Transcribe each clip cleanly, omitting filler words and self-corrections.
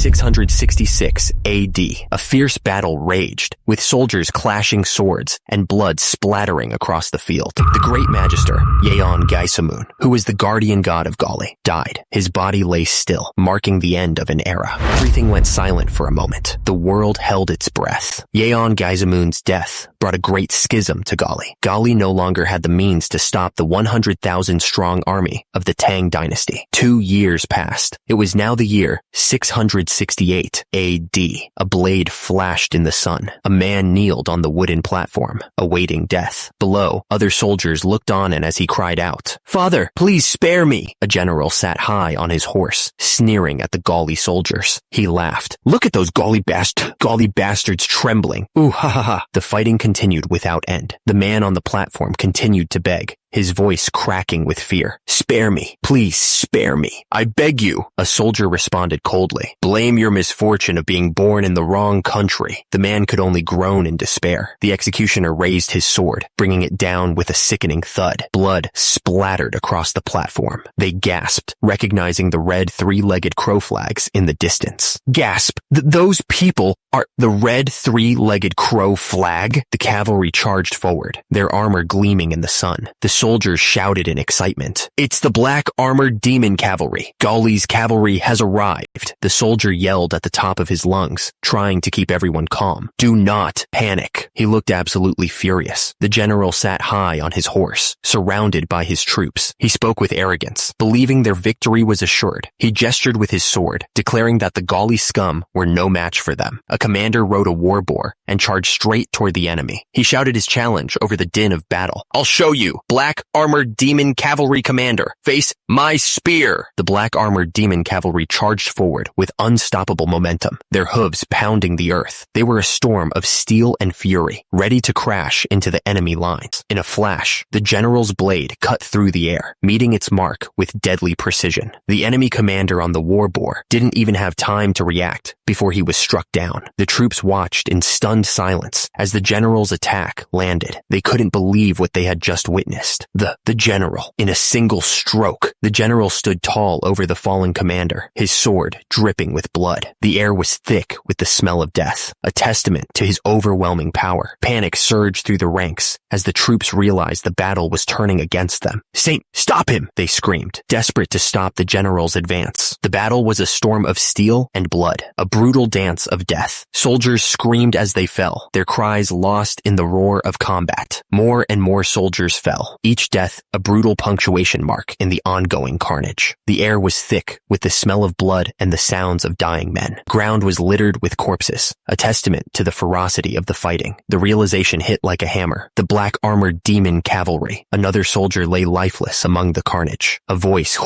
666 AD, a fierce battle raged, with soldiers clashing swords and blood splattering across the field. The great magister, Yahello, who was the guardian god of Gali, died. His body lay still, marking the end of an era. Everything went silent for a moment. The world held its breath. Yahello's death brought a great schism to Gali. Gali no longer had the means to stop the 100,000-strong army of the Tang dynasty. 2 years passed. It was now the year 668 AD. A blade flashed in the sun. A man kneeled on the wooden platform, awaiting death. Below, other soldiers looked on, and as he cried out, "Father, please spare me!" a general sat high on his horse, sneering at the Gali soldiers. He laughed. "Look at those Gali bastards trembling. Ooh, ha ha ha." The fighting continued without end. The man on the platform continued to beg, his voice cracking with fear. "Spare me. Please spare me. I beg you." A soldier responded coldly. "Blame your misfortune of being born in the wrong country." The man could only groan in despair. The executioner raised his sword, bringing it down with a sickening thud. Blood splattered across the platform. They gasped, recognizing the red three-legged crow flags in the distance. Gasp! Those people are the red three-legged crow flag? The cavalry charged forward, their armor gleaming in the sun. The soldiers shouted in excitement. "It's the black armored demon cavalry. Gali's cavalry has arrived." The soldier yelled at the top of his lungs, trying to keep everyone calm. "Do not panic." He looked absolutely furious. The general sat high on his horse, surrounded by his troops. He spoke with arrogance, believing their victory was assured. He gestured with his sword, declaring that the Gali scum were no match for them. A commander rode a war boar and charged straight toward the enemy. He shouted his challenge over the din of battle. "I'll show you, black armored demon cavalry commander. Face my spear." The black armored demon cavalry charged forward with unstoppable momentum, their hooves pounding the earth. They were a storm of steel and fury, ready to crash into the enemy lines. In a flash, the general's blade cut through the air, meeting its mark with deadly precision. The enemy commander on the war boar didn't even have time to react before he was struck down. The troops watched in stunned silence as the general's attack landed. They couldn't believe what they had just witnessed. The general, in a single stroke, the general stood tall over the fallen commander, his sword dripping with blood. The air was thick with the smell of death, a testament to his overwhelming power. Panic surged through the ranks as the troops realized the battle was turning against them. "Saint, stop him!" they screamed, desperate to stop the general's advance. The battle was a storm of steel and blood, a brutal dance of death. Soldiers screamed as they fell, their cries lost in the roar of combat. More and more soldiers fell, each death a brutal punctuation mark in the ongoing carnage. The air was thick with the smell of blood and the sounds of dying men. Ground was littered with corpses, a testament to the ferocity of the fighting. The realization hit like a hammer. The black armored demon cavalry. Another soldier lay lifeless among the carnage. A voice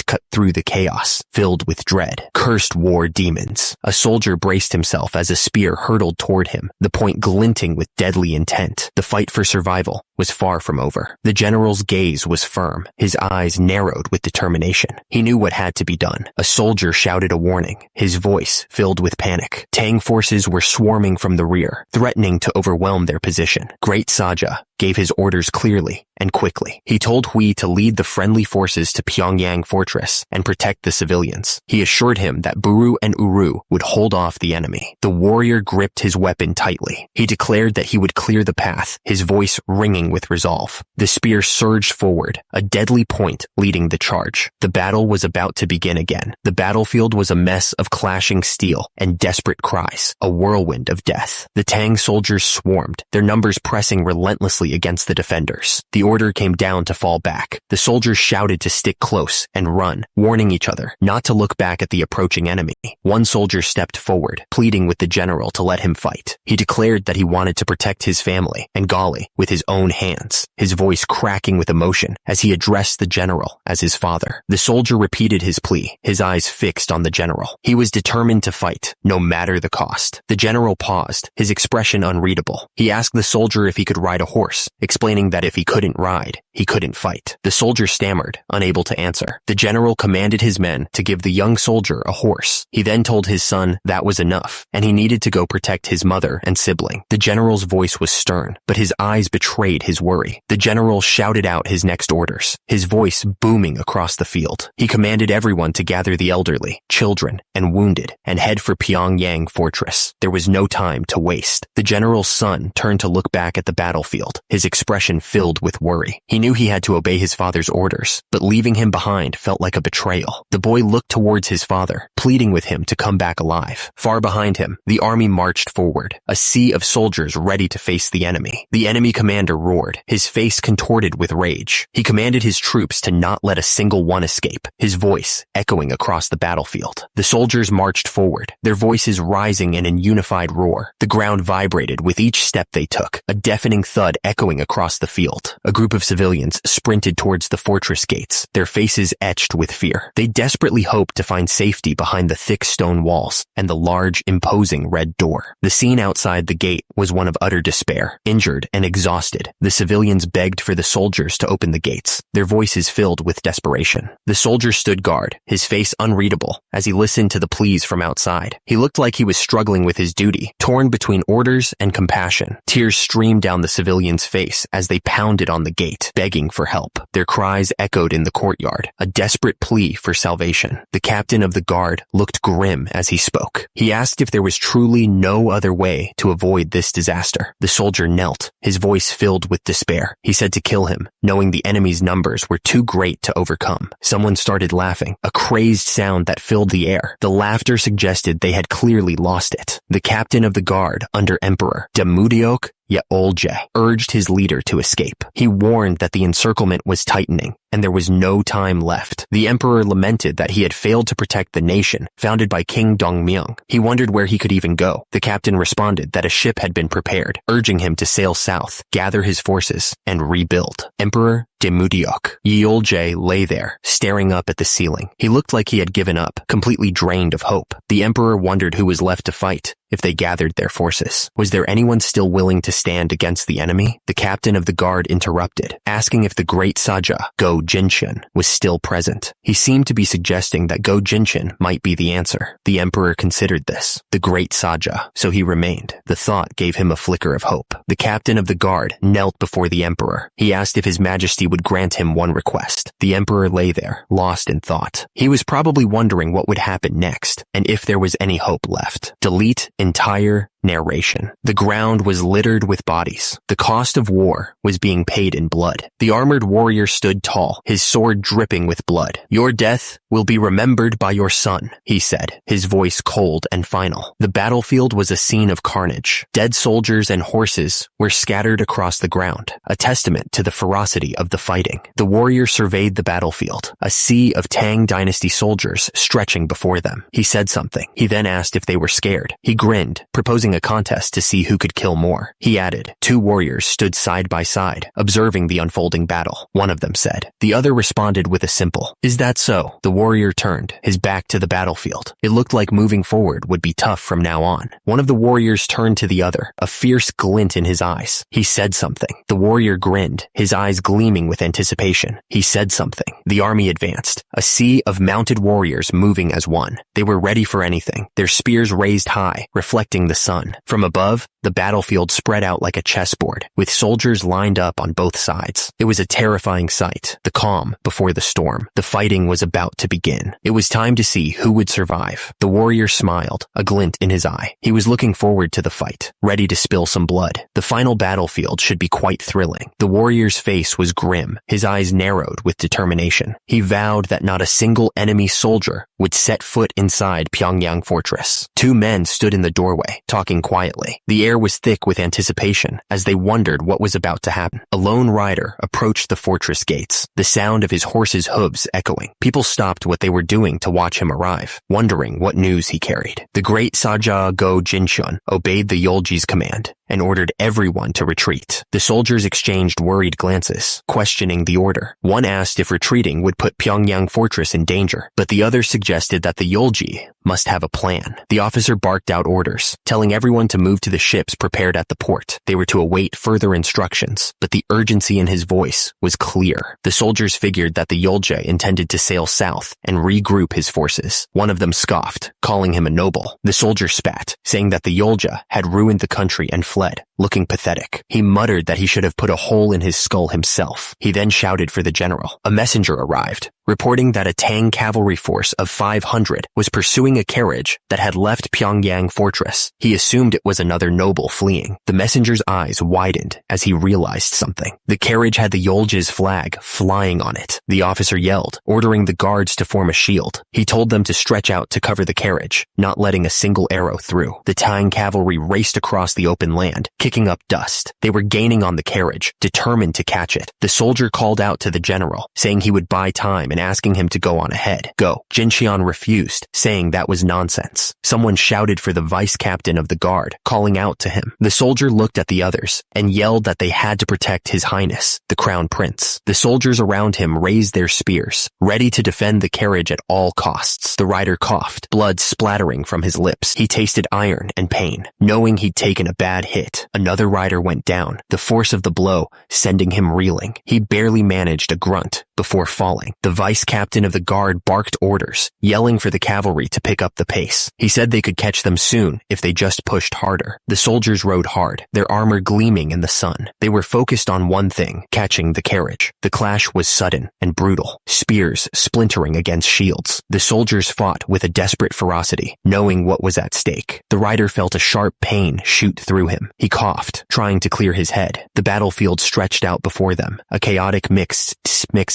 cut through the chaos, filled with dread. "Cursed war demons." A soldier braced himself as a spear hurtled toward him, the point glinting with deadly intent. The fight for survival was far from over. The general's gaze was firm, his eyes narrowed with determination. He knew what had to be done. A soldier shouted a warning, his voice filled with panic. Tang forces were swarming from the rear, threatening to overwhelm their position. Great Saja gave his orders clearly and quickly. He told Hui to lead the friendly forces to Pyongyang Fortress and protect the civilians. He assured him that Buru and Uru would hold off the enemy. The warrior gripped his weapon tightly. He declared that he would clear the path, his voice ringing with resolve. The spear surged forward, a deadly point leading the charge. The battle was about to begin again. The battlefield was a mess of clashing steel and desperate cries, a whirlwind of death. The Tang soldiers swarmed, their numbers pressing relentlessly against the defenders. The order came down to fall back. The soldiers shouted to stick close and run, warning each other not to look back at the approaching enemy. One soldier stepped forward, pleading with the general to let him fight. He declared that he wanted to protect his family and Gali with his own hands, his voice cracking with emotion as he addressed the general as his father. The soldier repeated his plea, his eyes fixed on the general. He was determined to fight, no matter the cost. The general paused, his expression unreadable. He asked the soldier if he could ride a horse, explaining that if he couldn't ride, he couldn't fight. The soldier stammered, unable to answer. The general commanded his men to give the young soldier a horse. He then told his son that was enough, and he needed to go protect his mother and sibling. The general's voice was stern, but his eyes betrayed his worry. The general shouted out his next orders, his voice booming across the field. He commanded everyone to gather the elderly, children, and wounded, and head for Pyongyang Fortress. There was no time to waste. The general's son turned to look back at the battlefield, his expression filled with worry. He knew he had to obey his father's orders, but leaving him behind felt like a betrayal. The boy looked towards his father, pleading with him to come back alive. Far behind him, the army marched forward, a sea of soldiers ready to face the enemy. The enemy commander roared, his face contorted with rage. He commanded his troops to not let a single one escape, his voice echoing across the battlefield. The soldiers marched forward, their voices rising in a unified roar. The ground vibrated with each step they took, a deafening thud echoing across the field. A group of civilians sprinted towards the fortress gates, their faces etched with fear. They desperately hoped to find safety behind the thick stone walls and the large, imposing red door. The scene outside the gate was one of utter despair. Injured and exhausted, the civilians begged for the soldiers to open the gates, their voices filled with desperation. The soldier stood guard, his face unreadable, as he listened to the pleas from outside. He looked like he was struggling with his duty, torn between orders and compassion. Tears streamed down the civilian's face as they pounded on the gate, begging for help. Their cries echoed in the courtyard, a desperate plea for salvation. The captain of the guard looked grim as he spoke. He asked if there was truly no other way to avoid this disaster. The soldier knelt, his voice filled with despair. He said to kill him, knowing the enemy's numbers were too great to overcome. Someone started laughing, a crazed sound that filled the air. The laughter suggested they had clearly lost it. The captain of the guard, under Emperor Demudiok Yaolje, urged his leader to escape. He warned that the encirclement was tightening, and there was no time left. The emperor lamented that he had failed to protect the nation, founded by King Dongmyung. He wondered where he could even go. The captain responded that a ship had been prepared, urging him to sail south, gather his forces, and rebuild. Emperor Demudiok Yeolje lay there, staring up at the ceiling. He looked like he had given up, completely drained of hope. The emperor wondered who was left to fight if they gathered their forces. Was there anyone still willing to stand against the enemy? The captain of the guard interrupted, asking if the great Saja, Go Jinshun, was still present. He seemed to be suggesting that Go Jinshun might be the answer. The emperor considered this. The great Saja, so he remained. The thought gave him a flicker of hope. The captain of the guard knelt before the emperor. He asked if his majesty would grant him one request. The emperor lay there, lost in thought. He was probably wondering what would happen next, and if there was any hope left. Delete entire narration. The ground was littered with bodies. The cost of war was being paid in blood. The armored warrior stood tall, his sword dripping with blood. Your death will be remembered by your son, he said, his voice cold and final. The battlefield was a scene of carnage. Dead soldiers and horses were scattered across the ground, a testament to the ferocity of the fighting. The warrior surveyed the battlefield, a sea of Tang dynasty soldiers stretching before them. He said something. He then asked if they were scared. He grinned, proposing a contest to see who could kill more. He added, 2 warriors stood side by side, observing the unfolding battle. One of them said. The other responded with a simple, "Is that so?" The warrior turned, his back to the battlefield. It looked like moving forward would be tough from now on. One of the warriors turned to the other, a fierce glint in his eyes. He said something. The warrior grinned, his eyes gleaming with anticipation. He said something. The army advanced, a sea of mounted warriors moving as one. They were ready for anything, their spears raised high, reflecting the sun. From above, the battlefield spread out like a chessboard, with soldiers lined up on both sides. It was a terrifying sight, the calm before the storm. The fighting was about to begin. It was time to see who would survive. The warrior smiled, a glint in his eye. He was looking forward to the fight, ready to spill some blood. The final battlefield should be quite thrilling. The warrior's face was grim, his eyes narrowed with determination. He vowed that not a single enemy soldier would set foot inside Pyongyang Fortress. 2 men stood in the doorway, talking quietly. The air was thick with anticipation as they wondered what was about to happen. A lone rider approached the fortress gates, the sound of his horse's hooves echoing. People stopped what they were doing to watch him arrive, wondering what news he carried. The great Saja Go Jinshun obeyed the Yolji's command, and ordered everyone to retreat. The soldiers exchanged worried glances, questioning the order. One asked if retreating would put Pyongyang Fortress in danger, but the other suggested that the Yolji must have a plan. The officer barked out orders, telling everyone to move to the ships prepared at the port. They were to await further instructions, but the urgency in his voice was clear. The soldiers figured that the Yolje intended to sail south and regroup his forces. One of them scoffed, calling him a noble. The soldier spat, saying that the Yolja had ruined the country and fled, looking pathetic. He muttered that he should have put a hole in his skull himself. He then shouted for the general. A messenger arrived, reporting that a Tang cavalry force of 500 was pursuing a carriage that had left Pyongyang Fortress. He assumed it was another noble fleeing. The messenger's eyes widened as he realized something. The carriage had the Yolje's flag flying on it. The officer yelled, ordering the guards to form a shield. He told them to stretch out to cover the carriage, not letting a single arrow through. The Tang cavalry raced across the open land, kicking up dust. They were gaining on the carriage, determined to catch it. The soldier called out to the general, saying he would buy time and asking him to go on ahead. Go. Jinxian refused, saying that was nonsense. Someone shouted for the vice captain of the guard, calling out to him. The soldier looked at the others and yelled that they had to protect His Highness, the Crown Prince. The soldiers around him raised their spears, ready to defend the carriage at all costs. The rider coughed, blood splattering from his lips. He tasted iron and pain, knowing he'd taken a bad hit. Another rider went down, the force of the blow sending him reeling. He barely managed a grunt before falling. The vice captain of the guard barked orders, yelling for the cavalry to pick up the pace. He said they could catch them soon if they just pushed harder. The soldiers rode hard, their armor gleaming in the sun. They were focused on one thing, catching the carriage. The clash was sudden and brutal, spears splintering against shields. The soldiers fought with a desperate ferocity, knowing what was at stake. The rider felt a sharp pain shoot through him. He coughed, trying to clear his head. The battlefield stretched out before them, a chaotic mix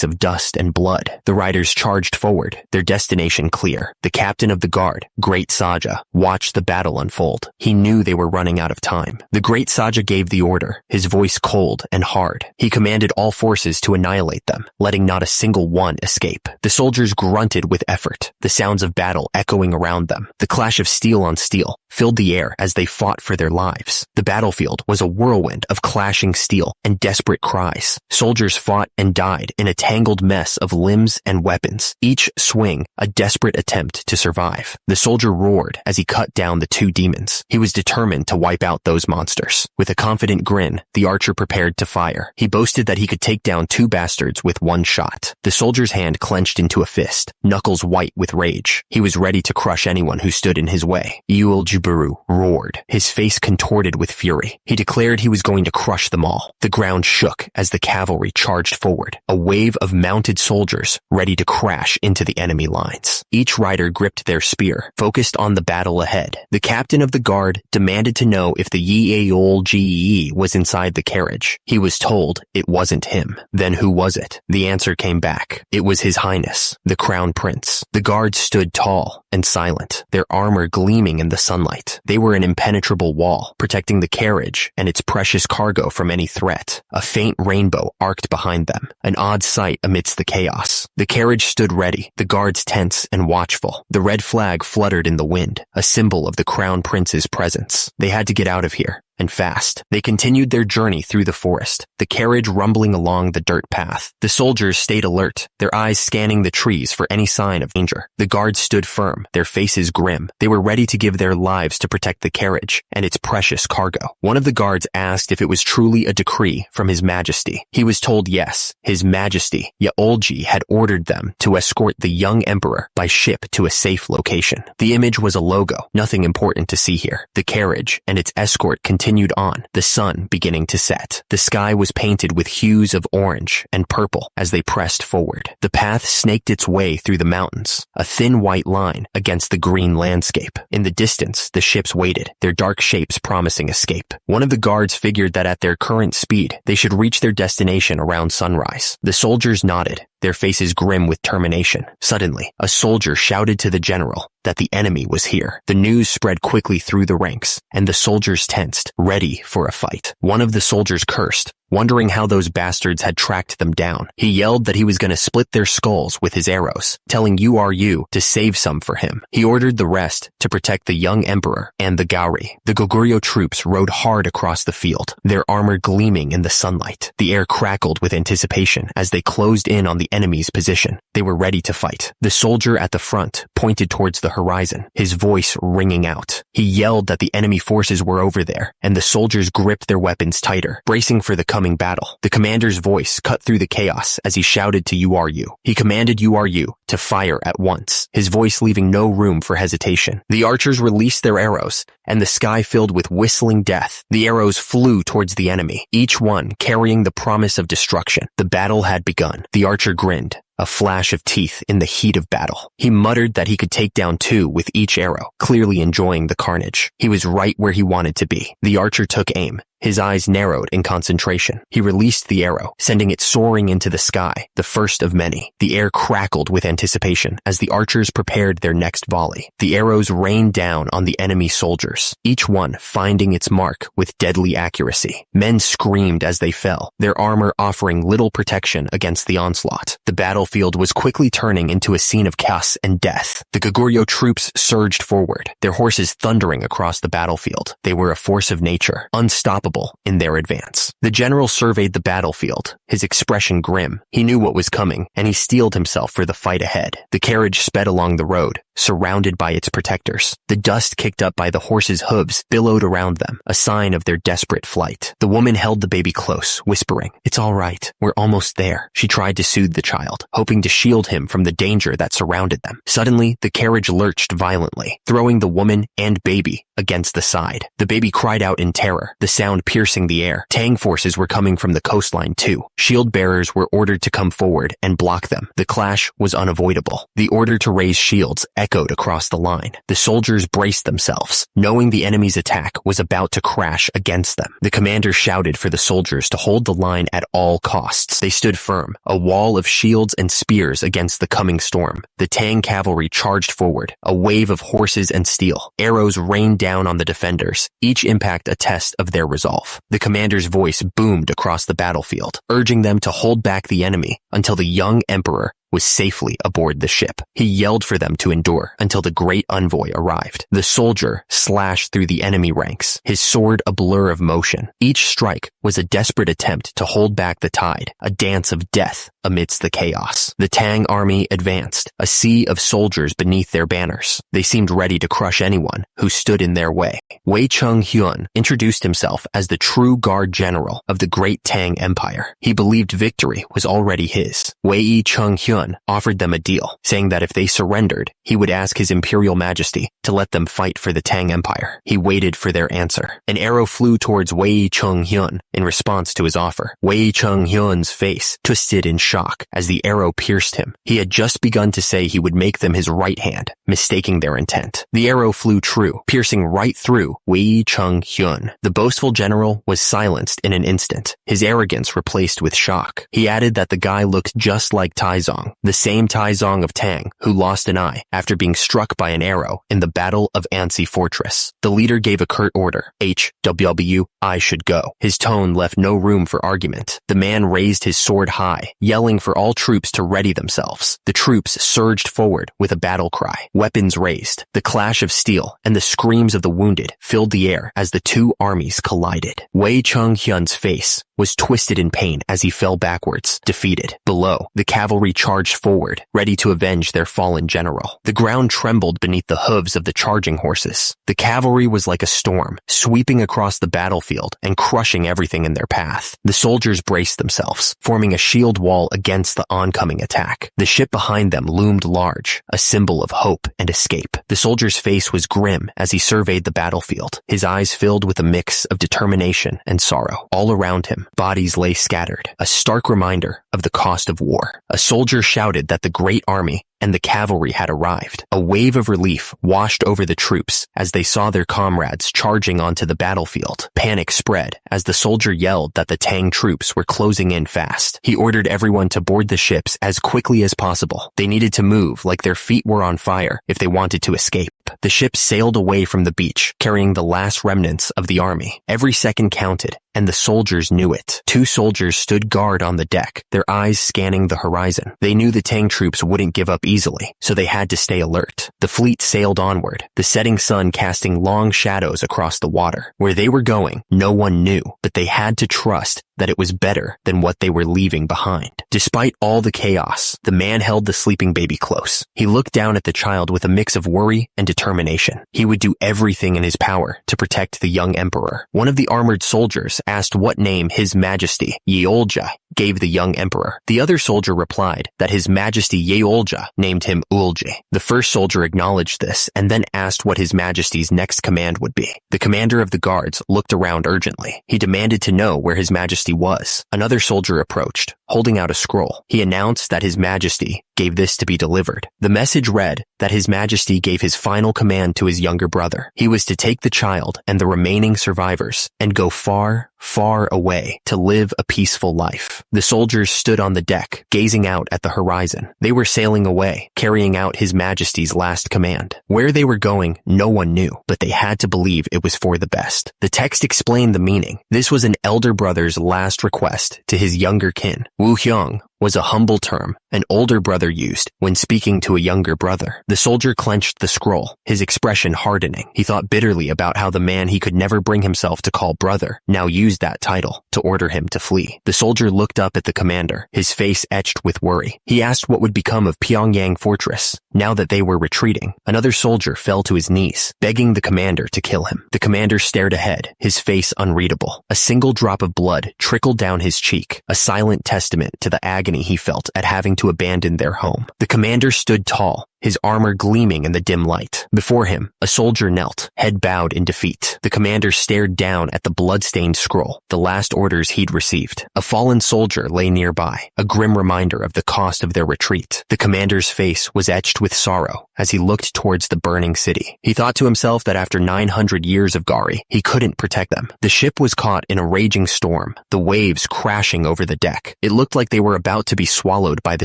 of dust and blood. The riders charged forward, their destination clear. The captain of the guard, Great Saja, watched the battle unfold. He knew they were running out of time. The Great Saja gave the order, his voice cold and hard. He commanded all forces to annihilate them, letting not a single one escape. The soldiers grunted with effort, the sounds of battle echoing around them. The clash of steel on steel filled the air as they fought for their lives. The battlefield was a whirlwind of clashing steel and desperate cries. Soldiers fought and died in a tangled mess of limbs and weapons, each swing a desperate attempt to survive. The soldier roared as he cut down the two demons. He was determined to wipe out those monsters. With a confident grin, the archer prepared to fire. He boasted that he could take down two bastards with one shot. The soldier's hand clenched into a fist, knuckles white with rage. He was ready to crush anyone who stood in his way. Yuel Juburu roared, his face contorted with fury. He declared he was going to crush them all. The ground shook as the cavalry charged forward, a wave of mounted soldiers ready to crash into the enemy lines. Each rider gripped their spear, focused on the battle ahead. The captain of the guard demanded to know if the Yahello was inside the carriage. He was told it wasn't him. Then who was it? The answer came back. It was His Highness, the Crown Prince. The guards stood tall and silent, their armor gleaming in the sunlight. They were an impenetrable wall, protecting the carriage and its precious cargo from any threat. A faint rainbow arced behind them, an odd sight amidst the chaos. The carriage stood ready, the guards tense and watchful. The red flag fluttered in the wind, a symbol of the Crown Prince's presence. They had to get out of here, and fast. They continued their journey through the forest, the carriage rumbling along the dirt path. The soldiers stayed alert, their eyes scanning the trees for any sign of danger. The guards stood firm, their faces grim. They were ready to give their lives to protect the carriage and its precious cargo. One of the guards asked if it was truly a decree from His Majesty. He was told yes, His Majesty Yaolji had ordered them to escort the young emperor by ship to a safe location. The image was a logo, nothing important to see here. The carriage and its escort continued on, the sun beginning to set. The sky was painted with hues of orange and purple as they pressed forward. The path snaked its way through the mountains, a thin white line against the green landscape. In the distance, the ships waited, their dark shapes promising escape. One of the guards figured that at their current speed, they should reach their destination around sunrise. The soldiers nodded, their faces grim with determination. Suddenly, a soldier shouted to the general that the enemy was here. The news spread quickly through the ranks, and the soldiers tensed, ready for a fight. One of the soldiers cursed, wondering how those bastards had tracked them down. He yelled that he was going to split their skulls with his arrows, telling URU to save some for him. He ordered the rest to protect the young emperor and the Gauri. The Goguryeo troops rode hard across the field, their armor gleaming in the sunlight. The air crackled with anticipation as they closed in on the enemy's position. They were ready to fight. The soldier at the front pointed towards the horizon, his voice ringing out. He yelled that the enemy forces were over there, and the soldiers gripped their weapons tighter, bracing for the coming battle. The commander's voice cut through the chaos as he shouted to URU. He commanded URU to fire at once, his voice leaving no room for hesitation. The archers released their arrows, and the sky filled with whistling death. The arrows flew towards the enemy, each one carrying the promise of destruction. The battle had begun. The archer grinned, a flash of teeth in the heat of battle. He muttered that he could take down 2 with each arrow, clearly enjoying the carnage. He was right where he wanted to be. The archer took aim. His eyes narrowed in concentration. He released the arrow, sending it soaring into the sky, the first of many. The air crackled with anticipation as the archers prepared their next volley. The arrows rained down on the enemy soldiers, each one finding its mark with deadly accuracy. Men screamed as they fell, their armor offering little protection against the onslaught. The battlefield was quickly turning into a scene of chaos and death. The Goguryeo troops surged forward, their horses thundering across the battlefield. They were a force of nature, unstoppable in their advance. The general surveyed the battlefield, his expression grim. He knew what was coming, and he steeled himself for the fight ahead. The carriage sped along the road, surrounded by its protectors. The dust kicked up by the horses' hooves billowed around them, a sign of their desperate flight. The woman held the baby close, whispering, "It's all right. We're almost there." She tried to soothe the child, hoping to shield him from the danger that surrounded them. Suddenly, the carriage lurched violently, throwing the woman and baby against the side. The baby cried out in terror, the sound piercing the air. Tang forces were coming from the coastline too. Shield bearers were ordered to come forward and block them. The clash was unavoidable. The order to raise shields echoed across the line. The soldiers braced themselves, knowing the enemy's attack was about to crash against them. The commander shouted for the soldiers to hold the line at all costs. They stood firm, a wall of shields and spears against the coming storm. The Tang cavalry charged forward, a wave of horses and steel. Arrows rained down on the defenders, each impact a test of their resolve. The commander's voice boomed across the battlefield, urging them to hold back the enemy until the young emperor was safely aboard the ship. He yelled for them to endure until the great envoy arrived. The soldier slashed through the enemy ranks, his sword a blur of motion. Each strike was a desperate attempt to hold back the tide, a dance of death amidst the chaos. The Tang army advanced, a sea of soldiers beneath their banners. They seemed ready to crush anyone who stood in their way. Wei Cheng-hyun introduced himself as the true guard general of the great Tang Empire. He believed victory was already his. Wei Cheng-hyun offered them a deal, saying that if they surrendered, he would ask His Imperial Majesty to let them fight for the Tang Empire. He waited for their answer. An arrow flew towards Wei Cheng-hyun in response to his offer. Wei Cheng-hyun's face twisted in shock as the arrow pierced him. He had just begun to say he would make them his right hand, mistaking their intent. The arrow flew true, piercing right through Wei Cheng-hyun. The boastful general was silenced in an instant, his arrogance replaced with shock. He added that the guy looked just like Taizong, the same Taizong of Tang who lost an eye after being struck by an arrow in the Battle of Ansi Fortress. The leader gave a curt order. HWW, I should go. His tone left no room for argument. The man raised his sword high, yelling for all troops to ready themselves. The troops surged forward with a battle cry, weapons raised. The clash of steel and the screams of the wounded filled the air as the two armies collided. Wei Cheng-hyun's face was twisted in pain as he fell backwards, defeated. Below, the cavalry charged forward, ready to avenge their fallen general. The ground trembled beneath the hooves of the charging horses. The cavalry was like a storm, sweeping across the battlefield and crushing everything in their path. The soldiers braced themselves, forming a shield wall against the oncoming attack. The ship behind them loomed large, a symbol of hope and escape. The soldier's face was grim as he surveyed the battlefield, his eyes filled with a mix of determination and sorrow. All around him, bodies lay scattered, a stark reminder of the cost of war. A soldier shouted that the great army and the cavalry had arrived. A wave of relief washed over the troops as they saw their comrades charging onto the battlefield. Panic spread as the soldier yelled that the Tang troops were closing in fast. He ordered everyone to board the ships as quickly as possible. They needed to move like their feet were on fire if they wanted to escape. The ships sailed away from the beach, carrying the last remnants of the army. Every second counted, and the soldiers knew it. 2 soldiers stood guard on the deck, their eyes scanning the horizon. They knew the Tang troops wouldn't give up easily, so they had to stay alert. The fleet sailed onward, the setting sun casting long shadows across the water. Where they were going, no one knew, but they had to trust that it was better than what they were leaving behind. Despite all the chaos, the man held the sleeping baby close. He looked down at the child with a mix of worry and determination. He would do everything in his power to protect the young emperor. One of the armored soldiers asked what name His Majesty Yeolja gave the young emperor. The other soldier replied that His Majesty Yeolja named him Ulje. The first soldier acknowledged this and then asked what His Majesty's next command would be. The commander of the guards looked around urgently. He demanded to know where His Majesty was. Another soldier approached, holding out a scroll. He announced that His Majesty gave this to be delivered. The message read that His Majesty gave his final command to his younger brother. He was to take the child and the remaining survivors and go far, far away to live a peaceful life. The soldiers stood on the deck, gazing out at the horizon. They were sailing away, carrying out His Majesty's last command. Where they were going, no one knew, but they had to believe it was for the best. The text explained the meaning. This was an elder brother's last request to his younger kin. Wu Hyung was a humble term an older brother used when speaking to a younger brother. The soldier clenched the scroll, his expression hardening. He thought bitterly about how the man he could never bring himself to call brother now used that title to order him to flee. The soldier looked up at the commander, his face etched with worry. He asked what would become of Pyongyang Fortress now that they were retreating. Another soldier fell to his knees, begging the commander to kill him. The commander stared ahead, his face unreadable. A single drop of blood trickled down his cheek, a silent testament to the agony he felt at having to abandon their home. The commander stood tall, his armor gleaming in the dim light. Before him, a soldier knelt, head bowed in defeat. The commander stared down at the blood-stained scroll, the last orders he'd received. A fallen soldier lay nearby, a grim reminder of the cost of their retreat. The commander's face was etched with sorrow as he looked towards the burning city. He thought to himself that after 900 years of Gari, he couldn't protect them. The ship was caught in a raging storm, the waves crashing over the deck. It looked like they were about to be swallowed by the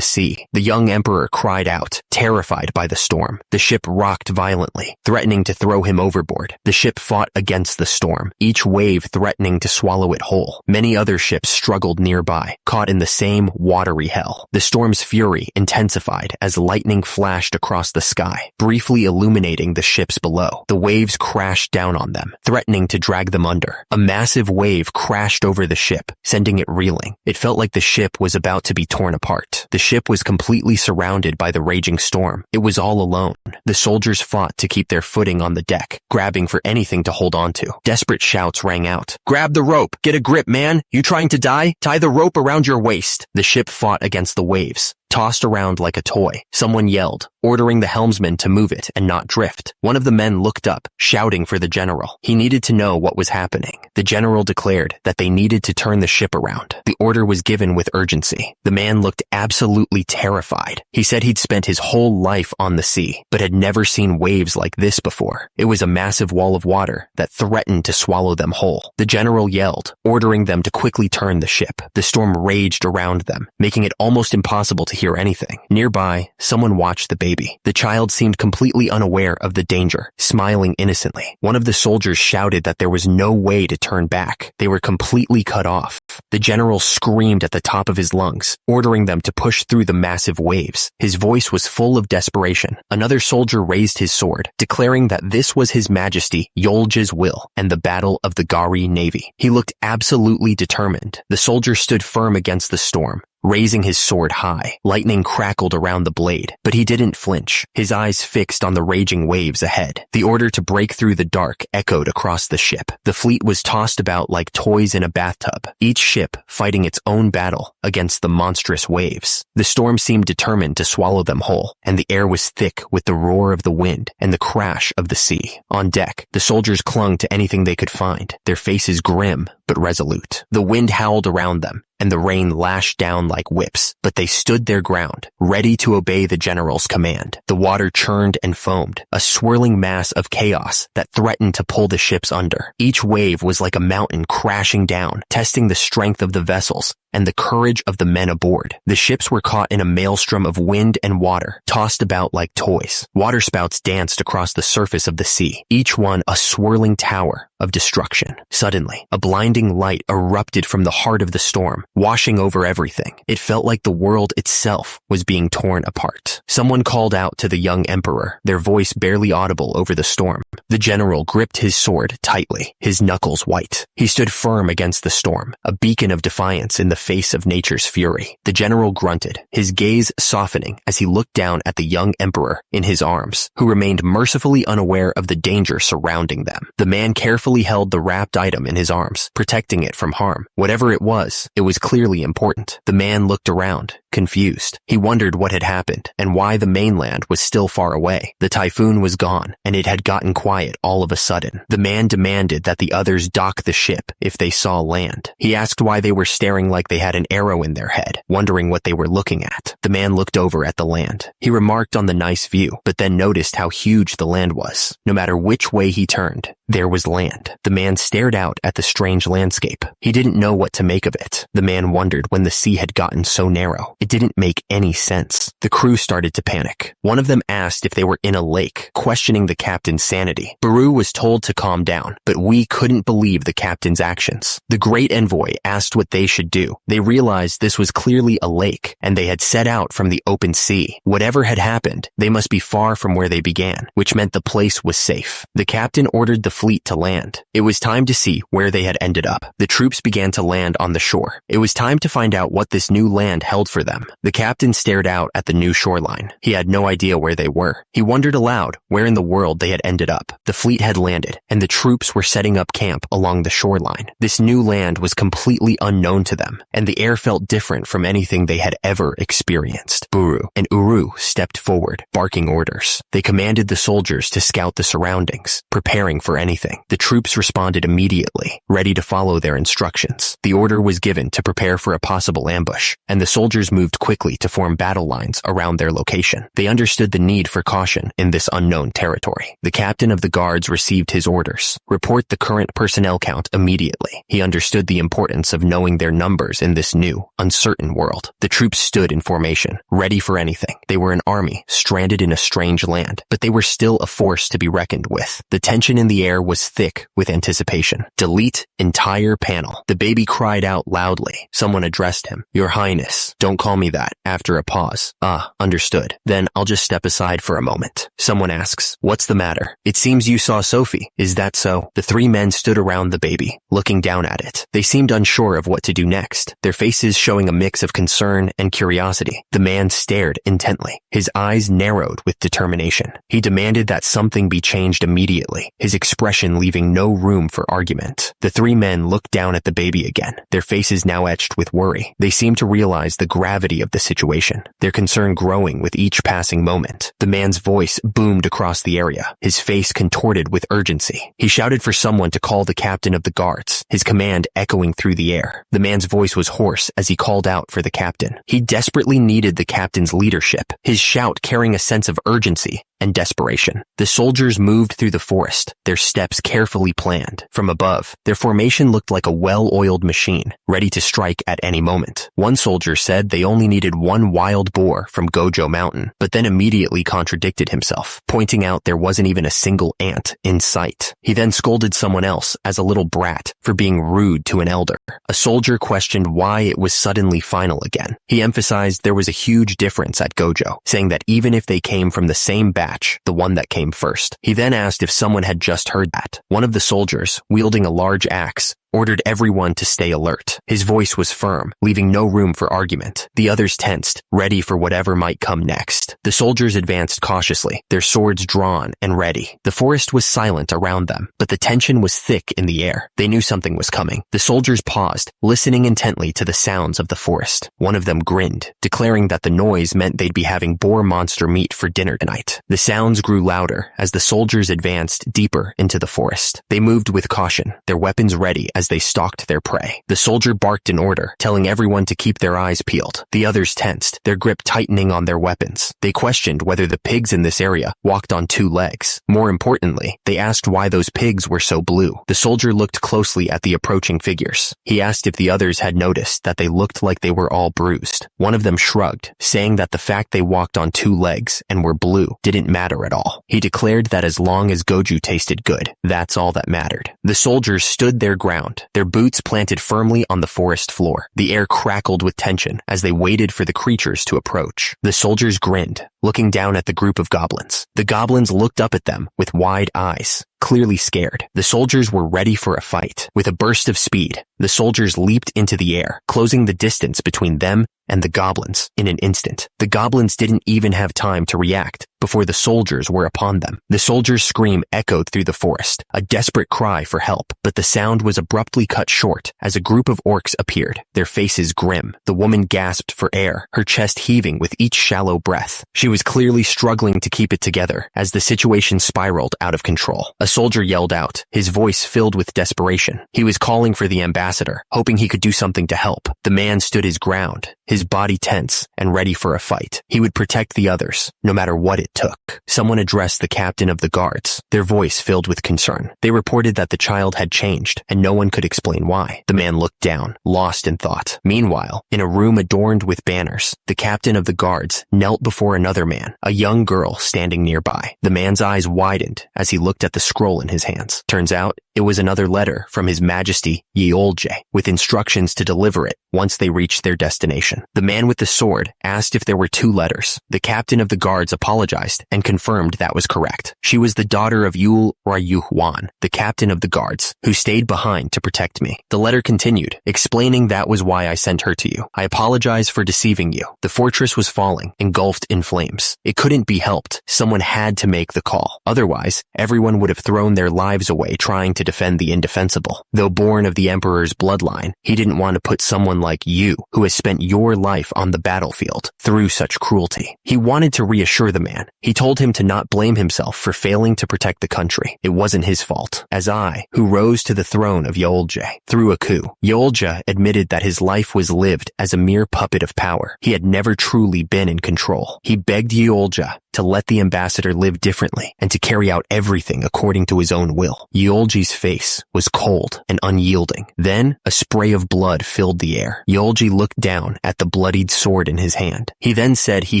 sea. The young emperor cried out, terrified by the storm. The ship rocked violently, threatening to throw him overboard. The ship fought against the storm, each wave threatening to swallow it whole. Many other ships struggled nearby, caught in the same watery hell. The storm's fury intensified as lightning flashed across the sky, briefly illuminating the ships below. The waves crashed down on them, threatening to drag them under. A massive wave crashed over the ship, sending it reeling. It felt like the ship was about to be torn apart. The ship was completely surrounded by the raging storm. It was all alone. The soldiers fought to keep their footing on the deck, grabbing for anything to hold on to. Desperate shouts rang out. Grab the rope! Get a grip, man! You trying to die? Tie the rope around your waist! The ship fought against the waves, tossed around like a toy. Someone yelled, ordering the helmsman to move it and not drift. One of the men looked up, shouting for the general. He needed to know what was happening. The general declared that they needed to turn the ship around. The order was given with urgency. The man looked absolutely terrified. He said he'd spent his whole life on the sea, but had never seen waves like this before. It was a massive wall of water that threatened to swallow them whole. The general yelled, ordering them to quickly turn the ship. The storm raged around them, making it almost impossible to hear anything. Nearby, someone watched the baby. The child seemed completely unaware of the danger, smiling innocently. One of the soldiers shouted that there was no way to turn back. They were completely cut off. The general screamed at the top of his lungs, ordering them to push through the massive waves. His voice was full of desperation. Another soldier raised his sword, declaring that this was His Majesty Yolja's will and the battle of the Gari Navy. He looked absolutely determined. The soldier stood firm against the storm, raising his sword high. Lightning crackled around the blade, but he didn't flinch, his eyes fixed on the raging waves ahead. The order to break through the dark echoed across the ship. The fleet was tossed about like toys in a bathtub, each ship fighting its own battle against the monstrous waves. The storm seemed determined to swallow them whole, and the air was thick with the roar of the wind and the crash of the sea. On deck, the soldiers clung to anything they could find, their faces grim but resolute. The wind howled around them, and the rain lashed down like whips, but they stood their ground, ready to obey the general's command. The water churned and foamed, a swirling mass of chaos that threatened to pull the ships under. Each wave was like a mountain crashing down, testing the strength of the vessels and the courage of the men aboard. The ships were caught in a maelstrom of wind and water, tossed about like toys. Waterspouts danced across the surface of the sea, each one a swirling tower of destruction. Suddenly, a blinding light erupted from the heart of the storm, washing over everything. It felt like the world itself was being torn apart. Someone called out to the young emperor, their voice barely audible over the storm. The general gripped his sword tightly, his knuckles white. He stood firm against the storm, a beacon of defiance in the face of nature's fury. The general grunted, his gaze softening as he looked down at the young emperor in his arms, who remained mercifully unaware of the danger surrounding them. The man carefully held the wrapped item in his arms, protecting it from harm. Whatever it was clearly important. The man looked around, confused. He wondered what had happened and why the mainland was still far away. The typhoon was gone, and it had gotten quiet all of a sudden. The man demanded that the others dock the ship if they saw land. He asked why they were staring like they had an arrow in their head, wondering what they were looking at. The man looked over at the land. He remarked on the nice view, but then noticed how huge the land was. No matter which way he turned, there was land. The man stared out at the strange landscape. He didn't know what to make of it. The man wondered when the sea had gotten so narrow. It didn't make any sense. The crew started to panic. One of them asked if they were in a lake, questioning the captain's sanity. Baru was told to calm down, but we couldn't believe the captain's actions. The great envoy asked what they should do. They realized this was clearly a lake, and they had set out from the open sea. Whatever had happened, they must be far from where they began, which meant the place was safe. The captain ordered the fleet to land. It was time to see where they had ended up. The troops began to land on the shore. It was time to find out what this new land held for them. The captain stared out at the new shoreline. He had no idea where they were. He wondered aloud where in the world they had ended up. The fleet had landed, and the troops were setting up camp along the shoreline. This new land was completely unknown to them, and the air felt different from anything they had ever experienced. Buru and Uru stepped forward, barking orders. They commanded the soldiers to scout the surroundings, preparing for anything. The troops responded immediately, ready to follow their instructions. The order was given to prepare for a possible ambush, and the soldiers moved quickly to form battle lines around their location. They understood the need for caution in this unknown territory. The captain of the guards received his orders. Report the current personnel count immediately. He understood the importance of knowing their numbers in this new, uncertain world. The troops stood in formation, ready for anything. They were an army, stranded in a strange land, but they were still a force to be reckoned with. The tension in the air was thick with anticipation. Delete entire panel. The baby cried out loudly. Someone addressed him. Your Highness, don't call me that. After a pause. Understood. Then I'll just step aside for a moment. Someone asks, what's the matter? It seems you saw Sophie. Is that so? The three men stood around the baby, looking down at it. They seemed unsure of what to do next, their faces showing a mix of concern and curiosity. The man stared intently, his eyes narrowed with determination. He demanded that something be changed immediately, his expression leaving no room for argument. The three men looked down at the baby again, their faces now etched with worry. They seemed to realize the gravity of the situation, their concern growing with each passing moment. The man's voice boomed across the area, his face contorted with urgency. He shouted for someone to call the captain of the guards, his command echoing through the air. The man's voice was hoarse as he called out for the captain. He desperately needed the captain's leadership, his shout carrying a sense of urgency and desperation. The soldiers moved through the forest, their steps carefully planned. From above, their formation looked like a well-oiled machine, ready to strike at any moment. One soldier said they only needed one wild boar from Gojo Mountain, but then immediately contradicted himself, pointing out there wasn't even a single ant in sight. He then scolded someone else as a little brat for being rude to an elder. A soldier questioned why it was suddenly final again. He emphasized there was a huge difference at Gojo, saying that even if they came from the same batch, the one that came first. He then asked if someone had just heard that. One of the soldiers, wielding a large axe, ordered everyone to stay alert. His voice was firm, leaving no room for argument. The others tensed, ready for whatever might come next. The soldiers advanced cautiously, their swords drawn and ready. The forest was silent around them, but the tension was thick in the air. They knew something was coming. The soldiers paused, listening intently to the sounds of the forest. One of them grinned, declaring that the noise meant they'd be having boar monster meat for dinner tonight. The sounds grew louder as the soldiers advanced deeper into the forest. They moved with caution, their weapons ready as they stalked their prey. The soldier barked an order, telling everyone to keep their eyes peeled. The others tensed, their grip tightening on their weapons. They questioned whether the pigs in this area walked on 2 legs. More importantly, they asked why those pigs were so blue. The soldier looked closely at the approaching figures. He asked if the others had noticed that they looked like they were all bruised. One of them shrugged, saying that the fact they walked on 2 legs and were blue didn't matter at all. He declared that as long as goju tasted good, that's all that mattered. The soldiers stood their ground, their boots planted firmly on the forest floor. The air crackled with tension as they waited for the creatures to approach. The soldiers grinned, looking down at the group of goblins. The goblins looked up at them with wide eyes, clearly scared. The soldiers were ready for a fight. With a burst of speed, the soldiers leaped into the air, closing the distance between them and the goblins in an instant. The goblins didn't even have time to react before the soldiers were upon them. The soldiers' scream echoed through the forest, a desperate cry for help, but the sound was abruptly cut short as a group of orcs appeared, their faces grim. The woman gasped for air, her chest heaving with each shallow breath. She was clearly struggling to keep it together as the situation spiraled out of control. A soldier yelled out, his voice filled with desperation. He was calling for the ambassador, hoping he could do something to help. The man stood his ground, his body tense and ready for a fight. He would protect the others, no matter what it took. Someone addressed the captain of the guards, their voice filled with concern. They reported that the child had changed, and no one could explain why. The man looked down, lost in thought. Meanwhile, in a room adorned with banners, the captain of the guards knelt before another man, a young girl standing nearby. The man's eyes widened as he looked at the scroll in his hands. Turns out, it was another letter from His Majesty Yahello, with instructions to deliver it once they reached their destination. The man with the sword asked if there were 2 letters. The captain of the guards apologized and confirmed that was correct. She was the daughter of Yul Rayuhwan, the captain of the guards, who stayed behind to protect me. The letter continued, explaining that was why I sent her to you. I apologize for deceiving you. The fortress was falling, engulfed in flames. It couldn't be helped. Someone had to make the call. Otherwise, everyone would have thrown their lives away trying to defend the indefensible. Though born of the emperor's bloodline, he didn't want to put someone like you, who has spent your life on the battlefield, through such cruelty. He wanted to reassure the man. He told him to not blame himself for failing to protect the country. It wasn't his fault. As I, who rose to the throne of Yahello, through a coup, Yahello admitted that his life was lived as a mere puppet of power. He had never truly been in control. He begged Yahello to let the ambassador live differently and to carry out everything according to his own will. Yahello's face was cold and unyielding. Then, a spray of blood filled the air. Yahello looked down at the bloodied sword in his hand. He then said he